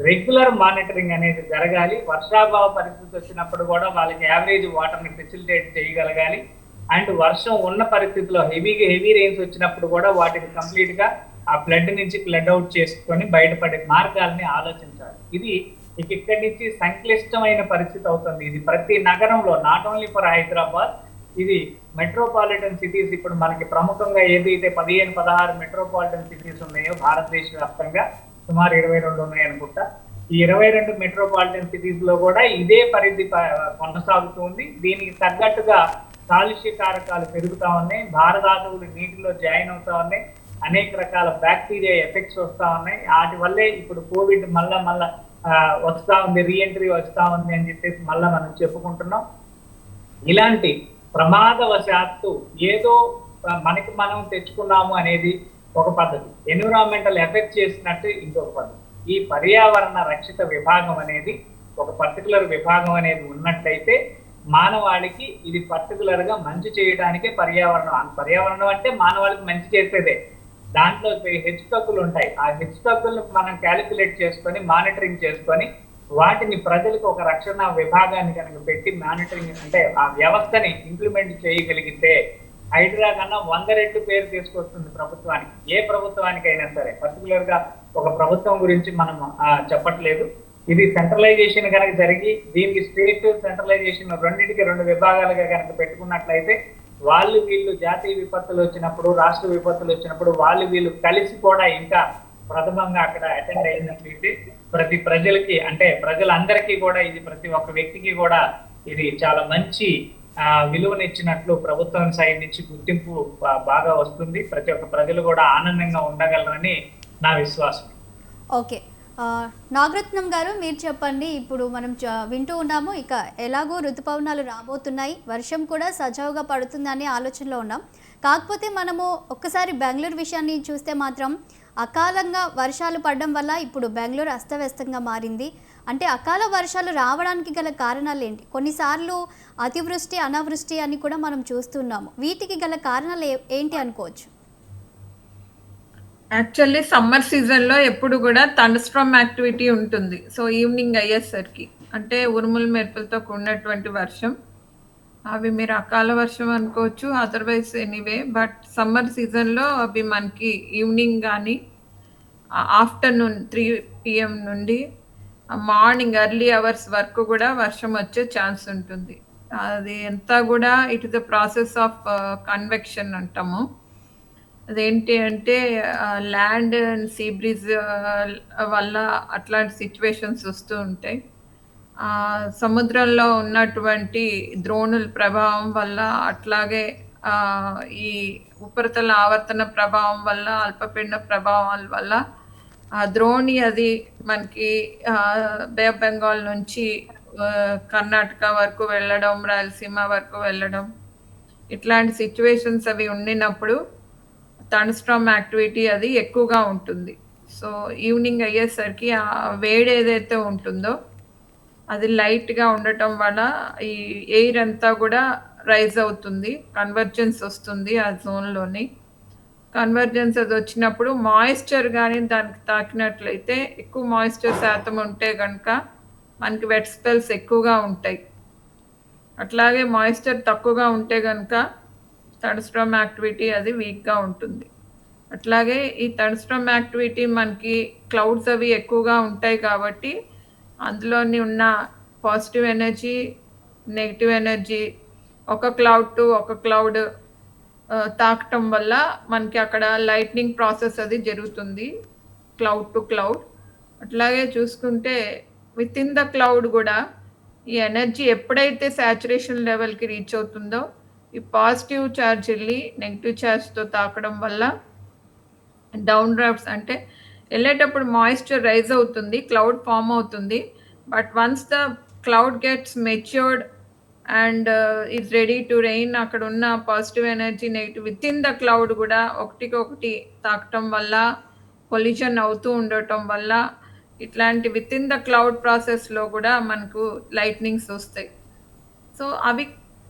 రెగ్యులర్ మానిటరింగ్ అనేది జరగాలి. వర్షాభావ పరిస్థితి వచ్చినప్పుడు కూడా వాళ్ళకి యావరేజ్ వాటర్ని ఫెసిలిటేట్ చేయగలగాలి. అండ్ వర్షం ఉన్న పరిస్థితిలో హెవీ రెయిన్స్ వచ్చినప్పుడు కూడా వాటిని కంప్లీట్ గా ఆ ఫ్లడ్ నుంచి ఫ్లడ్ అవుట్ చేసుకొని బయటపడే మార్గాల్ని ఆలోచించాలి. ఇది ఇక్కడి నుంచి సంక్లిష్టమైన పరిస్థితి అవుతుంది. ఇది ప్రతి నగరంలో, నాట్ ఓన్లీ ఫర్ హైదరాబాద్, ఇది మెట్రోపాలిటన్ సిటీస్ ఇప్పుడు మనకి ప్రముఖంగా ఏదైతే 15-16 మెట్రోపాలిటన్ సిటీస్ ఉన్నాయో భారతదేశ వ్యాప్తంగా, సుమారు 22 ఉన్నాయి అనుకుంటా. ఈ 22 మెట్రోపాలిటన్ సిటీస్ లో కూడా ఇదే పరిధి కొనసాగుతూ ఉంది. దీనికి తగ్గట్టుగా కాలుష్య కారకాలు పెరుగుతా ఉన్నాయి, భారధాతువులు నీటిలో జాయిన్ అవుతా ఉన్నాయి, అనేక రకాల బ్యాక్టీరియా ఎఫెక్ట్స్ వస్తా ఉన్నాయి. వాటి వల్లే ఇప్పుడు కోవిడ్ మళ్ళా వస్తా ఉంది, రీఎంట్రీ వస్తా ఉంది అని చెప్పేసి మళ్ళా మనం చెప్పుకుంటున్నాం. ఇలాంటి ప్రమాదవశాత్తు ఏదో మనకి మనం తెచ్చుకున్నాము అనేది ఒక పద్ధతి, ఎన్విరాన్మెంటల్ ఎఫెక్ట్ చేసినట్టు ఇంకొక పద్ధతి. ఈ పర్యావరణ రక్షిత విభాగం అనేది ఒక పర్టికులర్ విభాగం అనేది ఉన్నట్లయితే మానవాళికి ఇది పర్టికులర్ గా మంచి చేయడానికే పర్యావరణం అంటే మానవాళికి మంచి చేసేదే. దాంట్లో హెచ్చుతగ్గులు ఉంటాయి. ఆ హెచ్చుతగ్గులు మనం క్యాలిక్యులేట్ చేసుకొని మానిటరింగ్ చేసుకొని వాటిని ప్రజలకు ఒక రక్షణ విభాగాన్ని కనుక పెట్టి మానిటరింగ్ అంటే ఆ వ్యవస్థని ఇంప్లిమెంట్ చేయగలిగితే హైడ్రా కన్నా 100 రెట్లు పేరు తీసుకొస్తుంది ప్రభుత్వానికి. ఏ ప్రభుత్వానికైనా సరే, పర్టికులర్ గా ఒక ప్రభుత్వం గురించి మనం చెప్పట్లేదు. ఇది సెంట్రలైజేషన్ కనుక జరిగి దీనికి స్టేట్ సెంట్రలైజేషన్ రెండింటికి 2 విభాగాలుగా కనుక పెట్టుకున్నట్లయితే వీళ్ళు జాతీయ విపత్తులు వచ్చినప్పుడు, రాష్ట్ర విపత్తులు వచ్చినప్పుడు వీళ్ళు కలిసి కూడా ఇంకా ప్రథమంగా అక్కడ అటెండ్ అయినట్లయితే ప్రతి ప్రజలకి అంటే ప్రజలందరికీ కూడా ఇది ప్రతి ఒక్క వ్యక్తికి కూడా ఇది చాలా మంచి విలువనిచ్చినట్లు ప్రభుత్వం సైడ్ నుంచి గుర్తింపు బాగా వస్తుంది. ప్రతి ఒక్క ప్రజలు కూడా ఆనందంగా ఉండగలరని నా విశ్వాసం. ఓకే, నాగరత్నం గారు మీరు చెప్పండి. ఇప్పుడు మనం వింటూ ఉన్నాము, ఇక ఎలాగో ఋతుపవనాలు రాబోతున్నాయి, వర్షం కూడా సజావుగా పడుతుందని ఆలోచనలో ఉన్నాం. కాకపోతే మనము ఒక్కసారి బెంగళూరు విషయాన్ని చూస్తే మాత్రం అకాలంగా వర్షాలు పడడం వల్ల ఇప్పుడు బెంగళూరు అస్తవ్యస్తంగా మారింది. అంటే అకాల వర్షాలు రావడానికి గల కారణాలు ఏంటి? కొన్నిసార్లు అతివృష్టి, అనావృష్టి అని కూడా మనం చూస్తున్నాము. వీటికి గల కారణాలు ఏంటి అనుకోవచ్చు? యాక్చువల్లీ సమ్మర్ సీజన్లో ఎప్పుడు కూడా థండర్స్టార్మ్ యాక్టివిటీ ఉంటుంది. సో ఈవినింగ్ అయ్యేసరికి అంటే ఉరుముల మెరుపులతో కూడినటువంటి వర్షం, అవి మీరు అకాల వర్షం అనుకోవచ్చు, అదర్వైజ్ ఎనీవే. బట్ సమ్మర్ సీజన్లో అవి మనకి ఈవినింగ్ కానీ ఆఫ్టర్నూన్ 3 PM నుండి మార్నింగ్ ఎర్లీ అవర్స్ వరకు కూడా వర్షం వచ్చే ఛాన్స్ ఉంటుంది. అది అంతా కూడా it is the process of convection అంటాము. అదేంటి అంటే ల్యాండ్ అండ్ సీ బ్రీజ్ వల్ల అట్లాంటి సిచ్యువేషన్స్ వస్తూ ఉంటాయి. సముద్రంలో ఉన్నటువంటి ద్రోణుల ప్రభావం వల్ల, అట్లాగే ఈ ఉపరితల ఆవర్తన ప్రభావం వల్ల, అల్పపీడన ప్రభావాల వల్ల ద్రోణి అది మనకి బే ఆఫ్ బెంగాల్ నుంచి కర్ణాటక వరకు వెళ్ళడం, రాయలసీమ వరకు వెళ్ళడం, ఇట్లాంటి సిచ్యువేషన్స్ అవి ఉండినప్పుడు థండర్స్టార్మ్ యాక్టివిటీ అది ఎక్కువగా ఉంటుంది. సో ఈవినింగ్ అయ్యేసరికి ఆ వేడి ఏదైతే ఉంటుందో అది లైట్గా ఉండటం వల్ల ఈ ఎయిర్ అంతా కూడా రైజ్ అవుతుంది, కన్వర్జెన్స్ వస్తుంది ఆ జోన్లోని. కన్వర్జెన్స్ అది వచ్చినప్పుడు మాయిశ్చర్ కానీ దానికి తాకినట్లయితే, ఎక్కువ మాయిశ్చర్ శాతం ఉంటే కనుక మనకి వెట్ స్పెల్స్ ఎక్కువగా ఉంటాయి. అట్లాగే మాయిశ్చర్ తక్కువగా ఉంటే కనుక థండర్స్టార్మ్ యాక్టివిటీ అది వీక్గా ఉంటుంది. అట్లాగే ఈ థండర్స్టార్మ్ యాక్టివిటీ మనకి క్లౌడ్స్ అవి ఎక్కువగా ఉంటాయి కాబట్టి అందులోని ఉన్న పాజిటివ్ ఎనర్జీ, నెగిటివ్ ఎనర్జీ ఒక క్లౌడ్ టు ఒక క్లౌడ్ తాకటం వల్ల మనకి అక్కడ లైట్నింగ్ ప్రాసెస్ అది జరుగుతుంది, క్లౌడ్ టు క్లౌడ్. అట్లాగే చూసుకుంటే విత్ ఇన్ ద క్లౌడ్ కూడా ఈ ఎనర్జీ ఎప్పుడైతే సాచురేషన్ లెవెల్కి రీచ్ అవుతుందో ఈ పాజిటివ్ ఛార్జ్ వెళ్ళి నెగిటివ్ ఛార్జ్తో తాకడం వల్ల డౌన్ డ్రాఫ్ట్స్ అంటే వెళ్ళేటప్పుడు మాయిశ్చర్ రైజ్ అవుతుంది, క్లౌడ్ ఫామ్ అవుతుంది. But once the cloud gets matured and it's ready to rain, అక్కడ ఉన్న positive energy negative with in the cloud కూడా ఒకటికొకటి తాకటం వల్ల, కొలిజన్ అవుతూ ఉండటం వల్ల ఇట్లాంటి విత్ ఇన్ ద క్లౌడ్ ప్రాసెస్లో కూడా మనకు లైట్నింగ్స్ వస్తాయి. సో అవి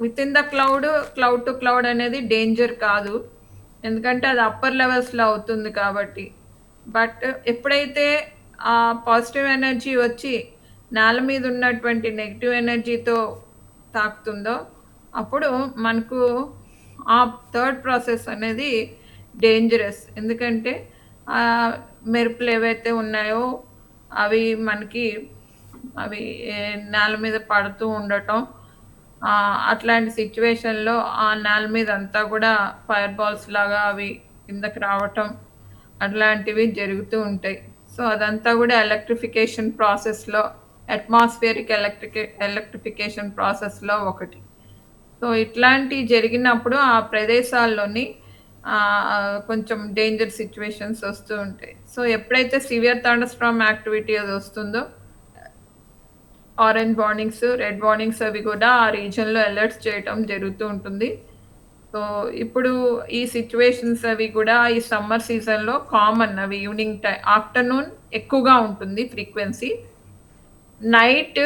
with in the cloud to cloud అనేది డేంజర్ కాదు, ఎందుకంటే అది అప్పర్ లెవెల్స్లో అవుతుంది కాబట్టి. బట్ ఎప్పుడైతే ఆ పాజిటివ్ ఎనర్జీ వచ్చి నేల మీద ఉన్నటువంటి నెగిటివ్ ఎనర్జీతో తాకుతుందో అప్పుడు మనకు ఆ థర్డ్ ప్రాసెస్ అనేది డేంజరస్. ఎందుకంటే మెరుపులు ఏవైతే ఉన్నాయో అవి మనకి అవి నేల మీద పడుతూ ఉండటం, అట్లాంటి సిచ్యువేషన్లో ఆ నేల మీద అంతా కూడా ఫైర్ బాల్స్ లాగా అవి కిందకి రావటం అట్లాంటివి జరుగుతూ ఉంటాయి. సో అదంతా కూడా ఎలక్ట్రిఫికేషన్ ప్రాసెస్లో, అట్మాస్ఫియరిక్ ఎలక్ట్రిఫికేషన్ ప్రాసెస్లో ఒకటి. సో ఇట్లాంటి జరిగినప్పుడు ఆ ప్రదేశాల్లోని కొంచెం డేంజర్ సిచ్యువేషన్స్ వస్తూ ఉంటాయి. సో ఎప్పుడైతే సివియర్ థండర్స్టార్మ్ యాక్టివిటీ అది వస్తుందో ఆరెంజ్ వార్నింగ్స్, రెడ్ వార్నింగ్స్ అవి కూడా ఆ రీజన్లో అలర్ట్స్ చేయటం జరుగుతూ ఉంటుంది. సో ఇప్పుడు ఈ సిచ్యువేషన్స్ అవి కూడా ఈ సమ్మర్ సీజన్లో కామన్. అవి ఈవినింగ్ టైం, ఆఫ్టర్నూన్ ఎక్కువగా ఉంటుంది ఫ్రీక్వెన్సీ, నైట్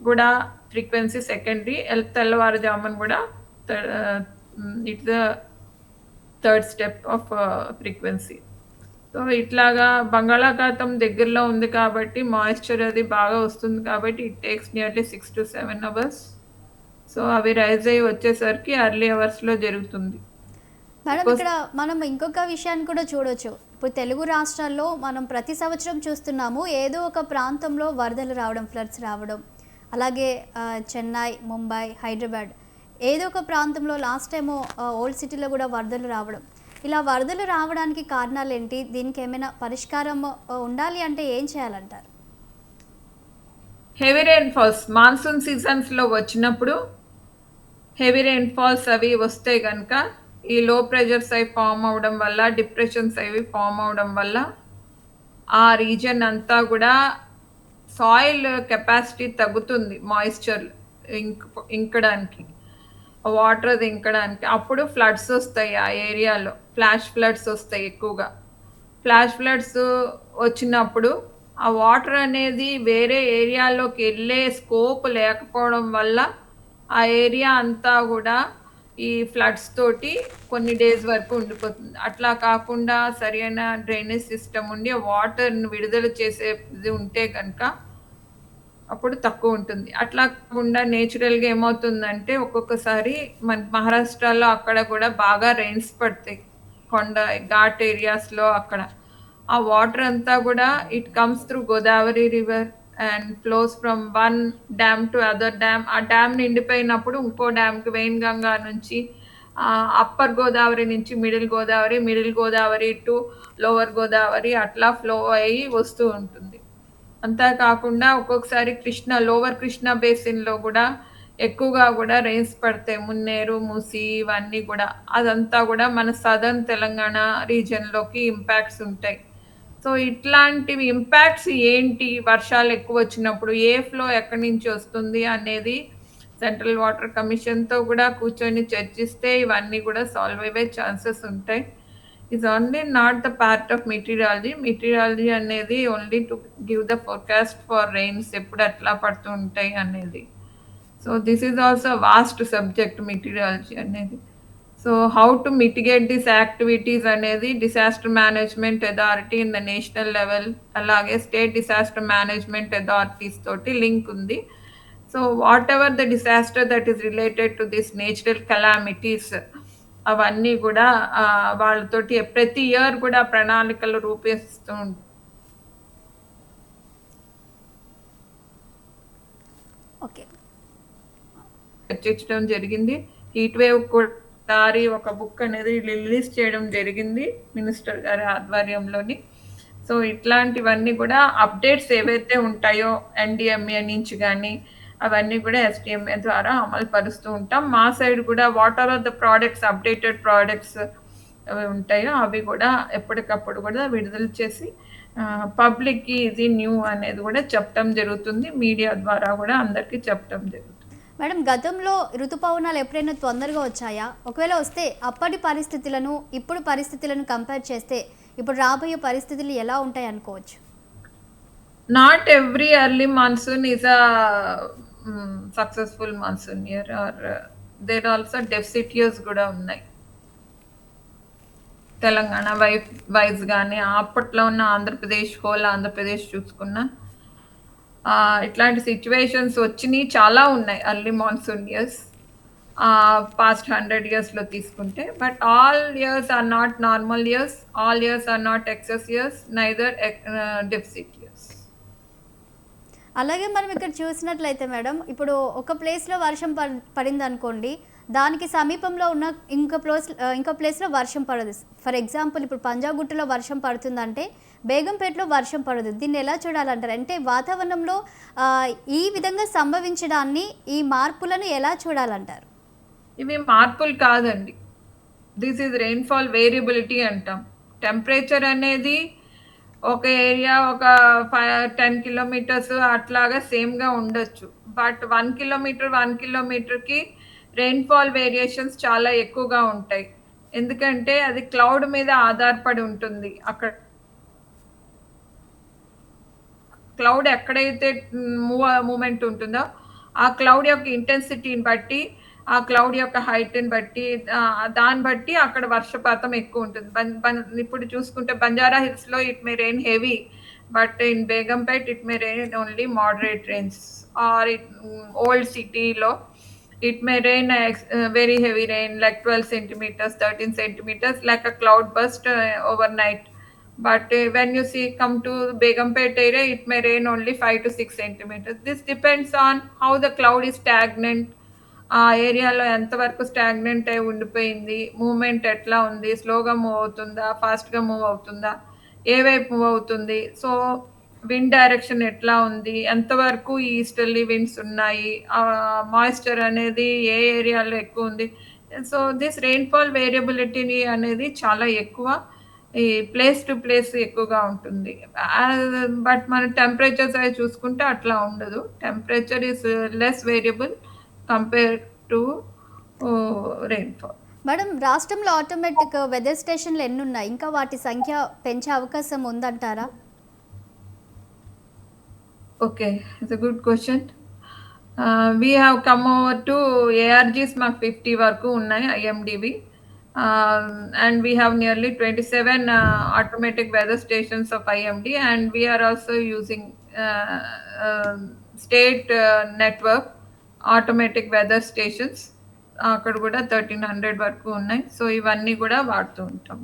కూడా ఫ్రీక్వెన్సీ సెకండరీ, తెల్లవారుజామున కూడా it's the third step off frequency. So ఇట్లాగా బంగాళాఖాతం దగ్గరలో ఉంది కాబట్టి మాయిశ్చర్ అది బాగా వస్తుంది కాబట్టి it takes nearly 6 to 7 hours. So అవి రైజ్ అయ్యి వచ్చేసరికి అర్లీ అవర్స్లో జరుగుతుంది. మేడం ఇక్కడ మనం ఇంకొక విషయాన్ని కూడా చూడొచ్చు. ఇప్పుడు తెలుగు రాష్ట్రాల్లో మనం ప్రతి సంవత్సరం చూస్తున్నాము ఏదో ఒక ప్రాంతంలో వరదలు రావడం, ఫ్లడ్స్ రావడం. అలాగే చెన్నై, ముంబై, హైదరాబాద్ ఏదో ఒక ప్రాంతంలో లాస్ట్ టైము ఓల్డ్ సిటీలో కూడా వరదలు రావడం. ఇలా వరదలు రావడానికి కారణాలు ఏంటి? దీనికి ఏమైనా పరిష్కారం ఉండాలి అంటే ఏం చేయాలంటారు? హెవీ రెయిన్ఫాల్స్ మాన్సూన్ సీజన్స్లో వచ్చినప్పుడు హెవీ రెయిన్ఫాల్స్ అవి వస్తే కనుక ఈ లో ప్రెషర్స్ అవి ఫామ్ అవడం వల్ల, డిప్రెషన్స్ అవి ఫామ్ అవడం వల్ల ఆ రీజన్ అంతా కూడా సాయిల్ కెపాసిటీ తగ్గుతుంది, మాయిశ్చర్ ఇంకడానికి, వాటర్ అది ఇంకడానికి. అప్పుడు ఫ్లడ్స్ వస్తాయి ఆ ఏరియాలో, ఫ్లాష్ ఫ్లడ్స్ వస్తాయి ఎక్కువగా. ఫ్లాష్ ఫ్లడ్స్ వచ్చినప్పుడు ఆ వాటర్ అనేది వేరే ఏరియాలోకి వెళ్ళే స్కోప్ లేకపోవడం వల్ల ఆ ఏరియా అంతా కూడా ఈ ఫ్లడ్స్ తోటి కొన్ని డేస్ వరకు ఉండిపోతుంది. అట్లా కాకుండా సరైన డ్రైనేజ్ సిస్టమ్ ఉండి వాటర్ని విడుదల చేసేది ఉంటే కనుక అప్పుడు తక్కువ ఉంటుంది. అట్లా కాకుండా నేచురల్గా ఏమవుతుందంటే ఒక్కొక్కసారి మన మహారాష్ట్రలో అక్కడ కూడా బాగా రెయిన్స్ పడతాయి, కొండ ఘాట్ ఏరియాస్లో. అక్కడ ఆ వాటర్ అంతా కూడా it comes through Godavari river and flows from one dam to other dam. ఆ డ్యామ్ నిండిపోయినప్పుడు ఇంకో డ్యామ్కి వెయిన్ గంగా నుంచి అప్పర్ గోదావరి నుంచి middle Godavari to lower Godavari అట్లా ఫ్లో అయ్యి వస్తూ ఉంటుంది. అంతేకాకుండా ఒక్కొక్కసారి లోవర్ కృష్ణ బేసిన్లో కూడా ఎక్కువగా కూడా రెయిన్స్ పడతాయి, మున్నేరు, మూసి ఇవన్నీ కూడా. అదంతా కూడా మన సదర్న్ తెలంగాణ రీజన్లోకి ఇంపాక్ట్స్ ఉంటాయి. సో ఇట్లాంటివి ఇంపాక్ట్స్ ఏంటి, వర్షాలు ఎక్కువ వచ్చినప్పుడు ఏ ఫ్లో ఎక్కడి నుంచి వస్తుంది అనేది సెంట్రల్ వాటర్ కమిషన్తో కూడా కూర్చొని చర్చిస్తే ఇవన్నీ కూడా సాల్వ్ అయ్యే ఛాన్సెస్ ఉంటాయి. It's only not the part of meteorology అనేది only to give the forecast for rains, ఎప్పుడు ఎట్లా పడుతూ ఉంటాయి అనేది. So this is also vast subject meteorology అనేది. So how to mitigate this activities అనేది disaster management authority in the national level, అలాగే state disaster management authorities తోటి link ఉంది. So whatever the disaster that is related to this natural calamities అవన్నీ కూడా వాళ్ళతోటి ప్రతి year కూడా ప్రణాళికలు రూపొందిస్తూ చర్చించడం జరిగింది. హీట్ వేవ్ కూడా ఒక బుక్ అనేది రిలీజ్ చేయడం జరిగింది మినిస్టర్ గారి ఆధ్వర్యంలోని. సో ఇట్లాంటివన్నీ కూడా అప్డేట్స్ ఏవైతే ఉంటాయో ఎన్డిఎంఏ నుంచి కానీ అవన్నీ కూడా ఎస్డిఎంఏ ద్వారా అమలు పరుస్తూ ఉంటాం. మా సైడ్ కూడా what are the products, updated products అవి ఉంటాయో అవి కూడా ఎప్పటికప్పుడు కూడా విడుదల చేసి పబ్లిక్కి ఇది న్యూ అనేది కూడా చెప్పడం జరుగుతుంది. మీడియా ద్వారా కూడా అందరికీ చెప్పడం జరుగుతుంది. మేడం, గతంలో ఋతుపవనాలు ఎప్పుడైనా తొందరగా వచ్చాయా? ఒకవేళ వస్తే అప్పటి పరిస్థితులను ఇప్పుడు పరిస్థితులను కంపేర్ చేస్తే ఇప్పుడు రాబోయే పరిస్థితులు ఎలా ఉంటాయి అనుకోవచ్చు? Not every early monsoon is a successful monsoon year, or there also deficit years కూడా ఉన్నాయి. తెలంగాణ వైజ్ కానీ అప్పట్లో ఉన్న ఆంధ్రప్రదేశ్, హోల్ ఆంధ్రప్రదేశ్ చూసుకున్న ఇట్లాంటి సిచ్యువేషన్స్ వచ్చినాయి, చాలా ఉన్నాయి ఎర్లీ మాన్సూన్ ఇయర్స్ పాస్ట్ 100 yearsలో తీసుకుంటే. But all years or not normal years, all years or not excess years, neither deficit years. అలాగే మనం ఇక్కడ చూసినట్లయితే మేడం, ఇప్పుడు ఒక ప్లేస్లో వర్షం పడింది అనుకోండి, దానికి సమీపంలో ఉన్న ఇంకో ప్లేస్లో వర్షం పడదు. ఫర్ ఎగ్జాంపుల్ ఇప్పుడు పంజాగుట్టలో వర్షం పడుతుందంటే బేగంపేటలో వర్షం పడదు. దీన్ని ఎలా చూడాలంటారు? అంటే వాతావరణంలో ఈ విధంగా సంభవించడాన్ని, ఈ మార్పులను ఎలా చూడాలంటారు? ఇవి మార్పులు కాదండి, దిస్ ఈజ్ రెయిన్ఫాల్ వేరియబిలిటీ అంటాం. టెంపరేచర్ అనేది ఒక ఏరియా ఒక 10 kilometers అట్లాగా సేమ్గా ఉండొచ్చు. బట్ 1 kilometerకి రెయిన్ఫాల్ వేరియేషన్స్ చాలా ఎక్కువగా ఉంటాయి. ఎందుకంటే అది క్లౌడ్ మీద ఆధారపడి ఉంటుంది. అక్కడ క్లౌడ్ ఎక్కడైతే మూమెంట్ ఉంటుందో ఆ క్లౌడ్ యొక్క ఇంటెన్సిటీని బట్టి, ఆ క్లౌడ్ యొక్క హైట్ని బట్టి, దాన్ని బట్టి అక్కడ వర్షపాతం ఎక్కువ ఉంటుంది. ఇప్పుడు చూసుకుంటే బంజారా హిల్స్లో it may rain heavy, but in Begumpet it may rain only moderate rains. Or old సిటీలో it may rain very heavy rain like 12 centimeters, 13 centimeters, like a cloud burst overnight. But when you come to Begumpet area, it may rain only 5 to 6 centimeters. This depends on how the cloud is stagnant. ఆ ఏరియాలో ఎంతవరకు stagnant అయి ఉండిపోయింది, moment ఎట్లా ఉంది, స్లోగా move అవుతుందా, ఫాస్ట్గా మూవ్ అవుతుందా, ఏ వైపు మూవ్ అవుతుంది, సో విండ్ డైరెక్షన్ ఎట్లా ఉంది, ఎంతవరకు ఈస్టర్లీ విండ్స్ ఉన్నాయి, మాయిశ్చర్ అనేది ఏ ఏరియాలో ఎక్కువ ఉంది. సో దిస్ రెయిన్ఫాల్ వేరియబిలిటీ అనేది చాలా ఎక్కువ, ఈ ప్లేస్ టు ప్లేస్ ఎక్కువగా ఉంటుంది. బట్ మన టెంపరేచర్స్ అవి చూసుకుంటే అట్లా ఉండదు. Temperature is less variable compare to rainfall. Madam, రాష్ట్రంలో ఆటోమేటిక్ వెదర్ స్టేషన్లు ఎన్ని ఉన్నాయి? ఇంకా వాటి సంఖ్య పెంచే అవకాశం ఉందంటారా? Okay, it's a good question. We have come over to ARGs, మాకు 50 వరకు ఉన్నాయి IMDB, and we have nearly 27 automatic weather stations of IMD, and we are also using state network automatic weather stations. అక్కడ కూడా 1300 వరకు ఉన్నాయి. So ఇవన్నీ కూడా వాడుతూ ఉంటాం.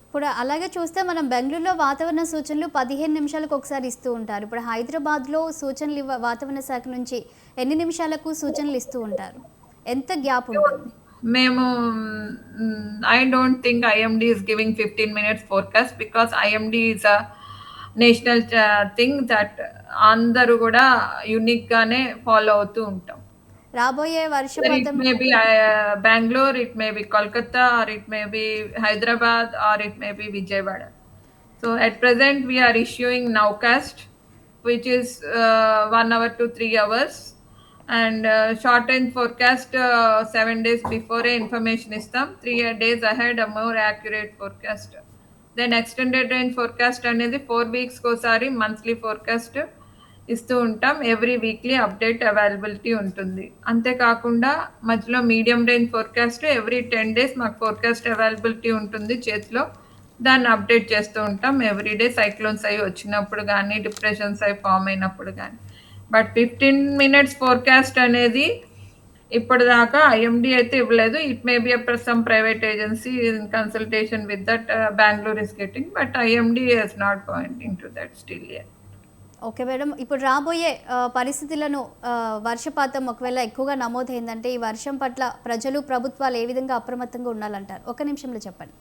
ఇప్పుడు అలాగే చూస్తే మనం బెంగళూరులో వాతావరణ సూచనలు 15 నిమిషాలకు ఒకసారి ఇస్తూ ఉంటారు. ఇప్పుడు హైదరాబాద్లో సూచనలు వాతావరణ శాఖ నుంచి ఎన్ని నిమిషాలకు సూచనలు ఇస్తూ ఉంటారు? ఎంత గ్యాప్ ఉంటుంది? మేము I don't think IMD is giving 15 minutes forecast because IMD is a national thing that అందరూ కూడా యూనిక్ గానే ఫాలో అవుతూ ఉంటాం. రాబోయే వర్షపాతం may be Bengaluru, it may be Kolkata, or it may be Hyderabad, or it may be Vijayawada. So at present we are issuing nowcast which is 1 hour to 3 hours, and shortened forecast 7 days before information istam, 3 days ahead a more accurate forecast. Then extended range forecast అనేది 4 weeks కోసారి monthly forecast ఇస్తూ ఉంటాం. Every weekly update availability ఉంటుంది. అంతేకాకుండా మధ్యలో medium range forecast every 10 days మాకు forecast availability ఉంటుంది చేతిలో, దాన్ని అప్డేట్ చేస్తూ ఉంటాం ఎవ్రీ డే. సైక్లోన్స్ అవి వచ్చినప్పుడు కానీ, డిప్రెషన్స్ అవి ఫామ్ అయినప్పుడు కానీ. బట్ 15 minutes ఫోర్కాస్ట్ అనేది ఇప్పటిదాకా IMD అయితే ఇవ్వలేదు. It may be some private agency in consultation with that Bengaluru is getting, but IMD has not pointing to that still yet. Okay madam, ఇప్పుడు రాబోయే పరిస్థితులను వర్షపాతం ఒకవేళ ఎక్కువగా నమోదైందంటే ఈ వర్షం పట్ల ప్రజలు, ప్రభుత్వాలు ఏ విధంగా అప్రమత్తంగా ఉండాలంటారు? ఒక నిమిషంలో చెప్పండి.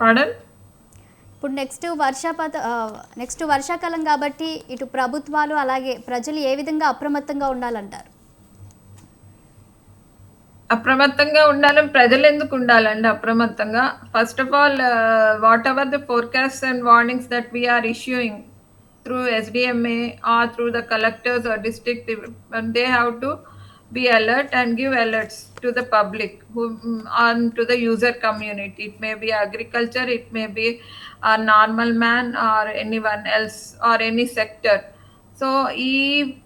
పాడన్? ఇప్పుడు నెక్స్ట్ వర్షాకాలం కాబట్టి ఇటు ప్రభుత్వాలు అలాగే ప్రజలు ఏ విధంగా అప్రమత్తంగా ఉండాలంటారు? అప్రమత్తంగా ఉండాలని ప్రజలు ఎందుకు ఉండాలండి అప్రమత్తంగా? First of all, whatever the forecast and warnings that we are issuing through SDMA or through the collectors or district, they have to be alert and give alerts to the public and to the user community. It may be agriculture, it may be a normal man or anyone else or any sector. So ee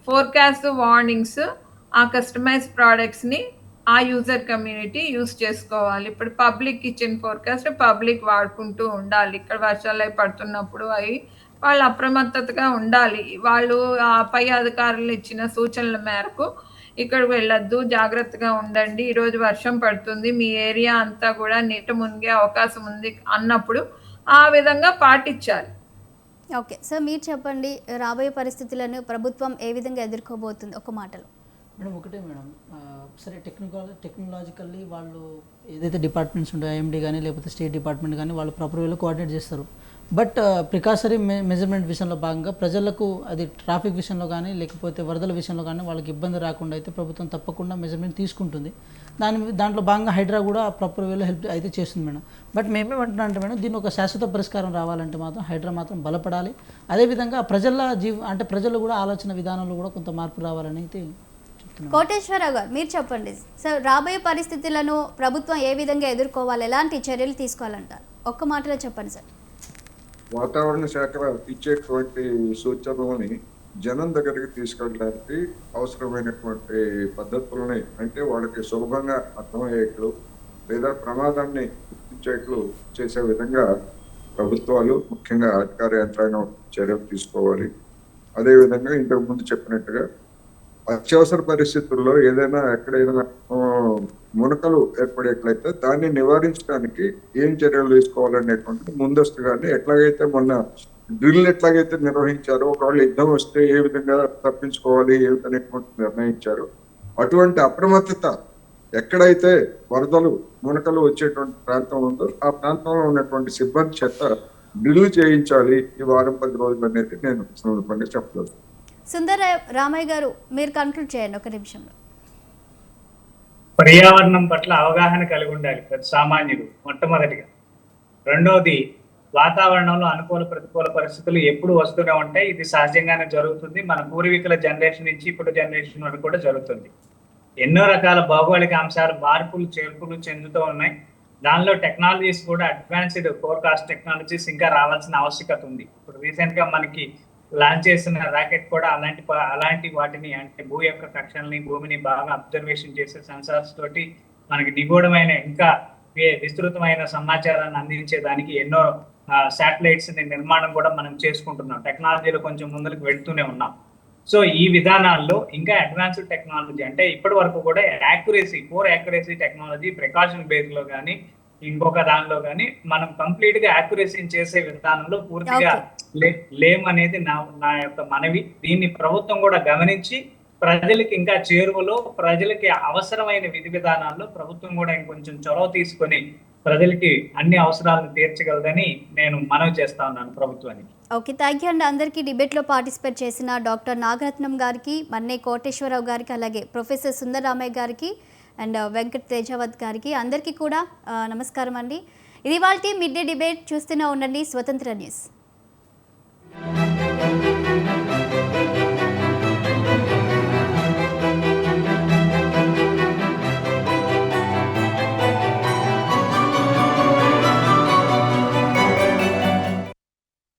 forecast warnings ఆ customise ప్రోడక్ట్స్ని ఆ user community use చేసుకోవాలి. ఇప్పుడు public ఇచ్చిన forecast public వాడుకుంటూ ఉండాలి. ఇక్కడ వర్షాలు అవి పడుతున్నప్పుడు అవి వాళ్ళు అప్రమత్తతగా ఉండాలి. వాళ్ళు ఆ పై అధికారులు ఇచ్చిన సూచనల మేరకు ఇక్కడికి వెళ్ళొద్దు, జాగ్రత్తగా ఉండండి, ఈరోజు వర్షం పడుతుంది, మీ ఏరియా అంతా కూడా నీట మునిగే అవకాశం ఉంది అన్నప్పుడు ఆ విధంగా పాటించాలి. ఓకే సార్, మీరు చెప్పండి, రాబోయే పరిస్థితులను ప్రభుత్వం ఏ విధంగా ఎదుర్కోబోతుంది ఒక మాటలో? మేడం ఒకటే మేడం, సరే టెక్నాలజికల్లీ వాళ్ళు ఏదైతే డిపార్ట్మెంట్స్ ఉంటాయో ఐఎండీ కానీ లేకపోతే స్టేట్ డిపార్ట్మెంట్ కానీ వాళ్ళు ప్రాపర్ వేలో కోఆర్డినేట్ చేస్తారు. బట్ ప్రికాషనరీ మెజర్మెంట్ విషయంలో భాగంగా ప్రజలకు అది ట్రాఫిక్ విషయంలో కానీ లేకపోతే వరదల విషయంలో కానీ వాళ్ళకి ఇబ్బంది రాకుండా అయితే ప్రభుత్వం తప్పకుండా మెజర్మెంట్ తీసుకుంటుంది. దాంట్లో భాగంగా హైడ్రా కూడా ప్రాపర్ వేలో హెల్ప్ అయితే చేస్తుంది మేడం. బట్ మేమేమంటున్నాం అంటే మేడం, దీన్ని ఒక శాశ్వత పరిష్కారం రావాలంటే మాత్రం హైడ్రా మాత్రం బలపడాలి. అదేవిధంగా ప్రజలు కూడా ఆలోచన విధానంలో కూడా కొంత మార్పు రావాలని అయితే చెప్తున్నాం. కోటేశ్వరరావు గారు, మీరు చెప్పండి సార్, రాబోయే పరిస్థితులను ప్రభుత్వం ఏ విధంగా ఎదుర్కోవాలి, ఎలాంటి చర్యలు తీసుకోవాలంటారు? ఒక్క మాటలో చెప్పండి సార్. వాతావరణ శాఖ ఇచ్చేటువంటి సూచనలని జనం దగ్గరికి తీసుకెళ్ళడానికి అవసరమైనటువంటి పద్ధతులని, అంటే వాళ్ళకి సులభంగా అర్థమయ్యేట్లు లేదా ప్రమాదాన్ని గుర్తించేట్లు చేసే విధంగా ప్రభుత్వాలు ముఖ్యంగా అధికార యంత్రాంగం చర్యలు తీసుకోవాలి. అదేవిధంగా ఇంతకు ముందు చెప్పినట్టుగా అత్యవసర పరిస్థితుల్లో ఏదైనా ఎక్కడైనా మునకలు ఏర్పడేట్లయితే దాన్ని నివారించడానికి ఏం చర్యలు తీసుకోవాలనేటువంటి ముందస్తుగానే, ఎట్లాగైతే మొన్న డ్రిల్ ఎట్లాగైతే నిర్వహించారో, ఒకవేళ యుద్ధం వస్తే ఏ విధంగా తప్పించుకోవాలి ఏమిటనేటువంటి నిర్ణయించారు. అటువంటి అప్రమత్తత ఎక్కడైతే వరదలు మునకలు వచ్చేటువంటి ప్రాంతం ఉందో ఆ ప్రాంతంలో ఉన్నటువంటి సిబ్బంది చేత డ్రిల్ చేయించాలి ఈ వారం 10 రోజులు అనేది నేను సందర్భంగా చెప్పలేదు. సుందర రామయ్య గారు, మీరు కన్క్లూడ్ చేయండి ఒక నిమిషంలో. పర్యావరణం పట్ల అవగాహన కలిగి ఉండాలి ప్రతి సామాన్యుడు మొట్టమొదటిగా. రెండోది, వాతావరణంలో అనుకూల ప్రతికూల పరిస్థితులు ఎప్పుడు వస్తూనే ఉంటాయి. ఇది సహజంగానే జరుగుతుంది. మన పూర్వీకుల జనరేషన్ నుంచి ఇప్పుడు జనరేషన్ వరకు కూడా జరుగుతుంది. ఎన్నో రకాల భౌగోళిక అంశాలు మార్పులు చేర్పులు చెందుతూ ఉన్నాయి. దానిలో టెక్నాలజీస్ కూడా అడ్వాన్స్డ్ ఫోర్కాస్ట్ టెక్నాలజీస్ ఇంకా రావాల్సిన ఆవశ్యకత ఉంది. ఇప్పుడు రీసెంట్ గా మనకి లాంచ్ చేసిన రాకెట్ కూడా అలాంటి వాటిని, అంటే భూ యొక్క కక్షల్ని, భూమిని బాగా అబ్జర్వేషన్ చేసే సెన్సార్స్ తోటి మనకి నిగూఢమైన ఇంకా విస్తృతమైన సమాచారాన్ని అందించేదానికి ఎన్నో శాటిలైట్స్ నిర్మాణం కూడా మనం చేసుకుంటున్నాం. టెక్నాలజీలో కొంచెం ముందుకు వెళ్తూనే ఉన్నాం. సో ఈ విధానాల్లో ఇంకా అడ్వాన్స్డ్ టెక్నాలజీ, అంటే ఇప్పటి వరకు కూడా యాక్యురసీ టెక్నాలజీ ప్రికాషన్ బేస్ లో కానీ ఇంకొక దానిలో కానీ మనం కంప్లీట్ గా యాక్యురసీని చేసే విధానంలో పూర్తిగా లేమనేది నా యొక్క మనవి. దీన్ని ప్రభుత్వం కూడా గమనించి ప్రజలకి ఇంకా చేరువలో, ప్రజలకి అవసరమైన విధి విధానాల్లో ప్రభుత్వం కూడా ఇంకొంచెం చొరవ తీసుకొని ప్రజలకి అన్ని అవసరాలను తీర్చగలదని నేను మనవి చేస్తా ఉన్నాను ప్రభుత్వానికి. ఓకే, థ్యాంక్ యూ అండి. అందరికీ డిబేట్లో పార్టిసిపేట్ చేసిన డాక్టర్ నాగరత్నం గారికి, మన్నే కోటేశ్వరరావు గారికి, అలాగే ప్రొఫెసర్ సుందరరామయ్య గారికి అండ్ వెంకట్ తేజావత్ గారికి అందరికీ కూడా నమస్కారం అండి. ఇది వాళ్ళ మిడ్ డే డిబేట్. చూస్తూనే ఉండండి స్వతంత్ర న్యూస్.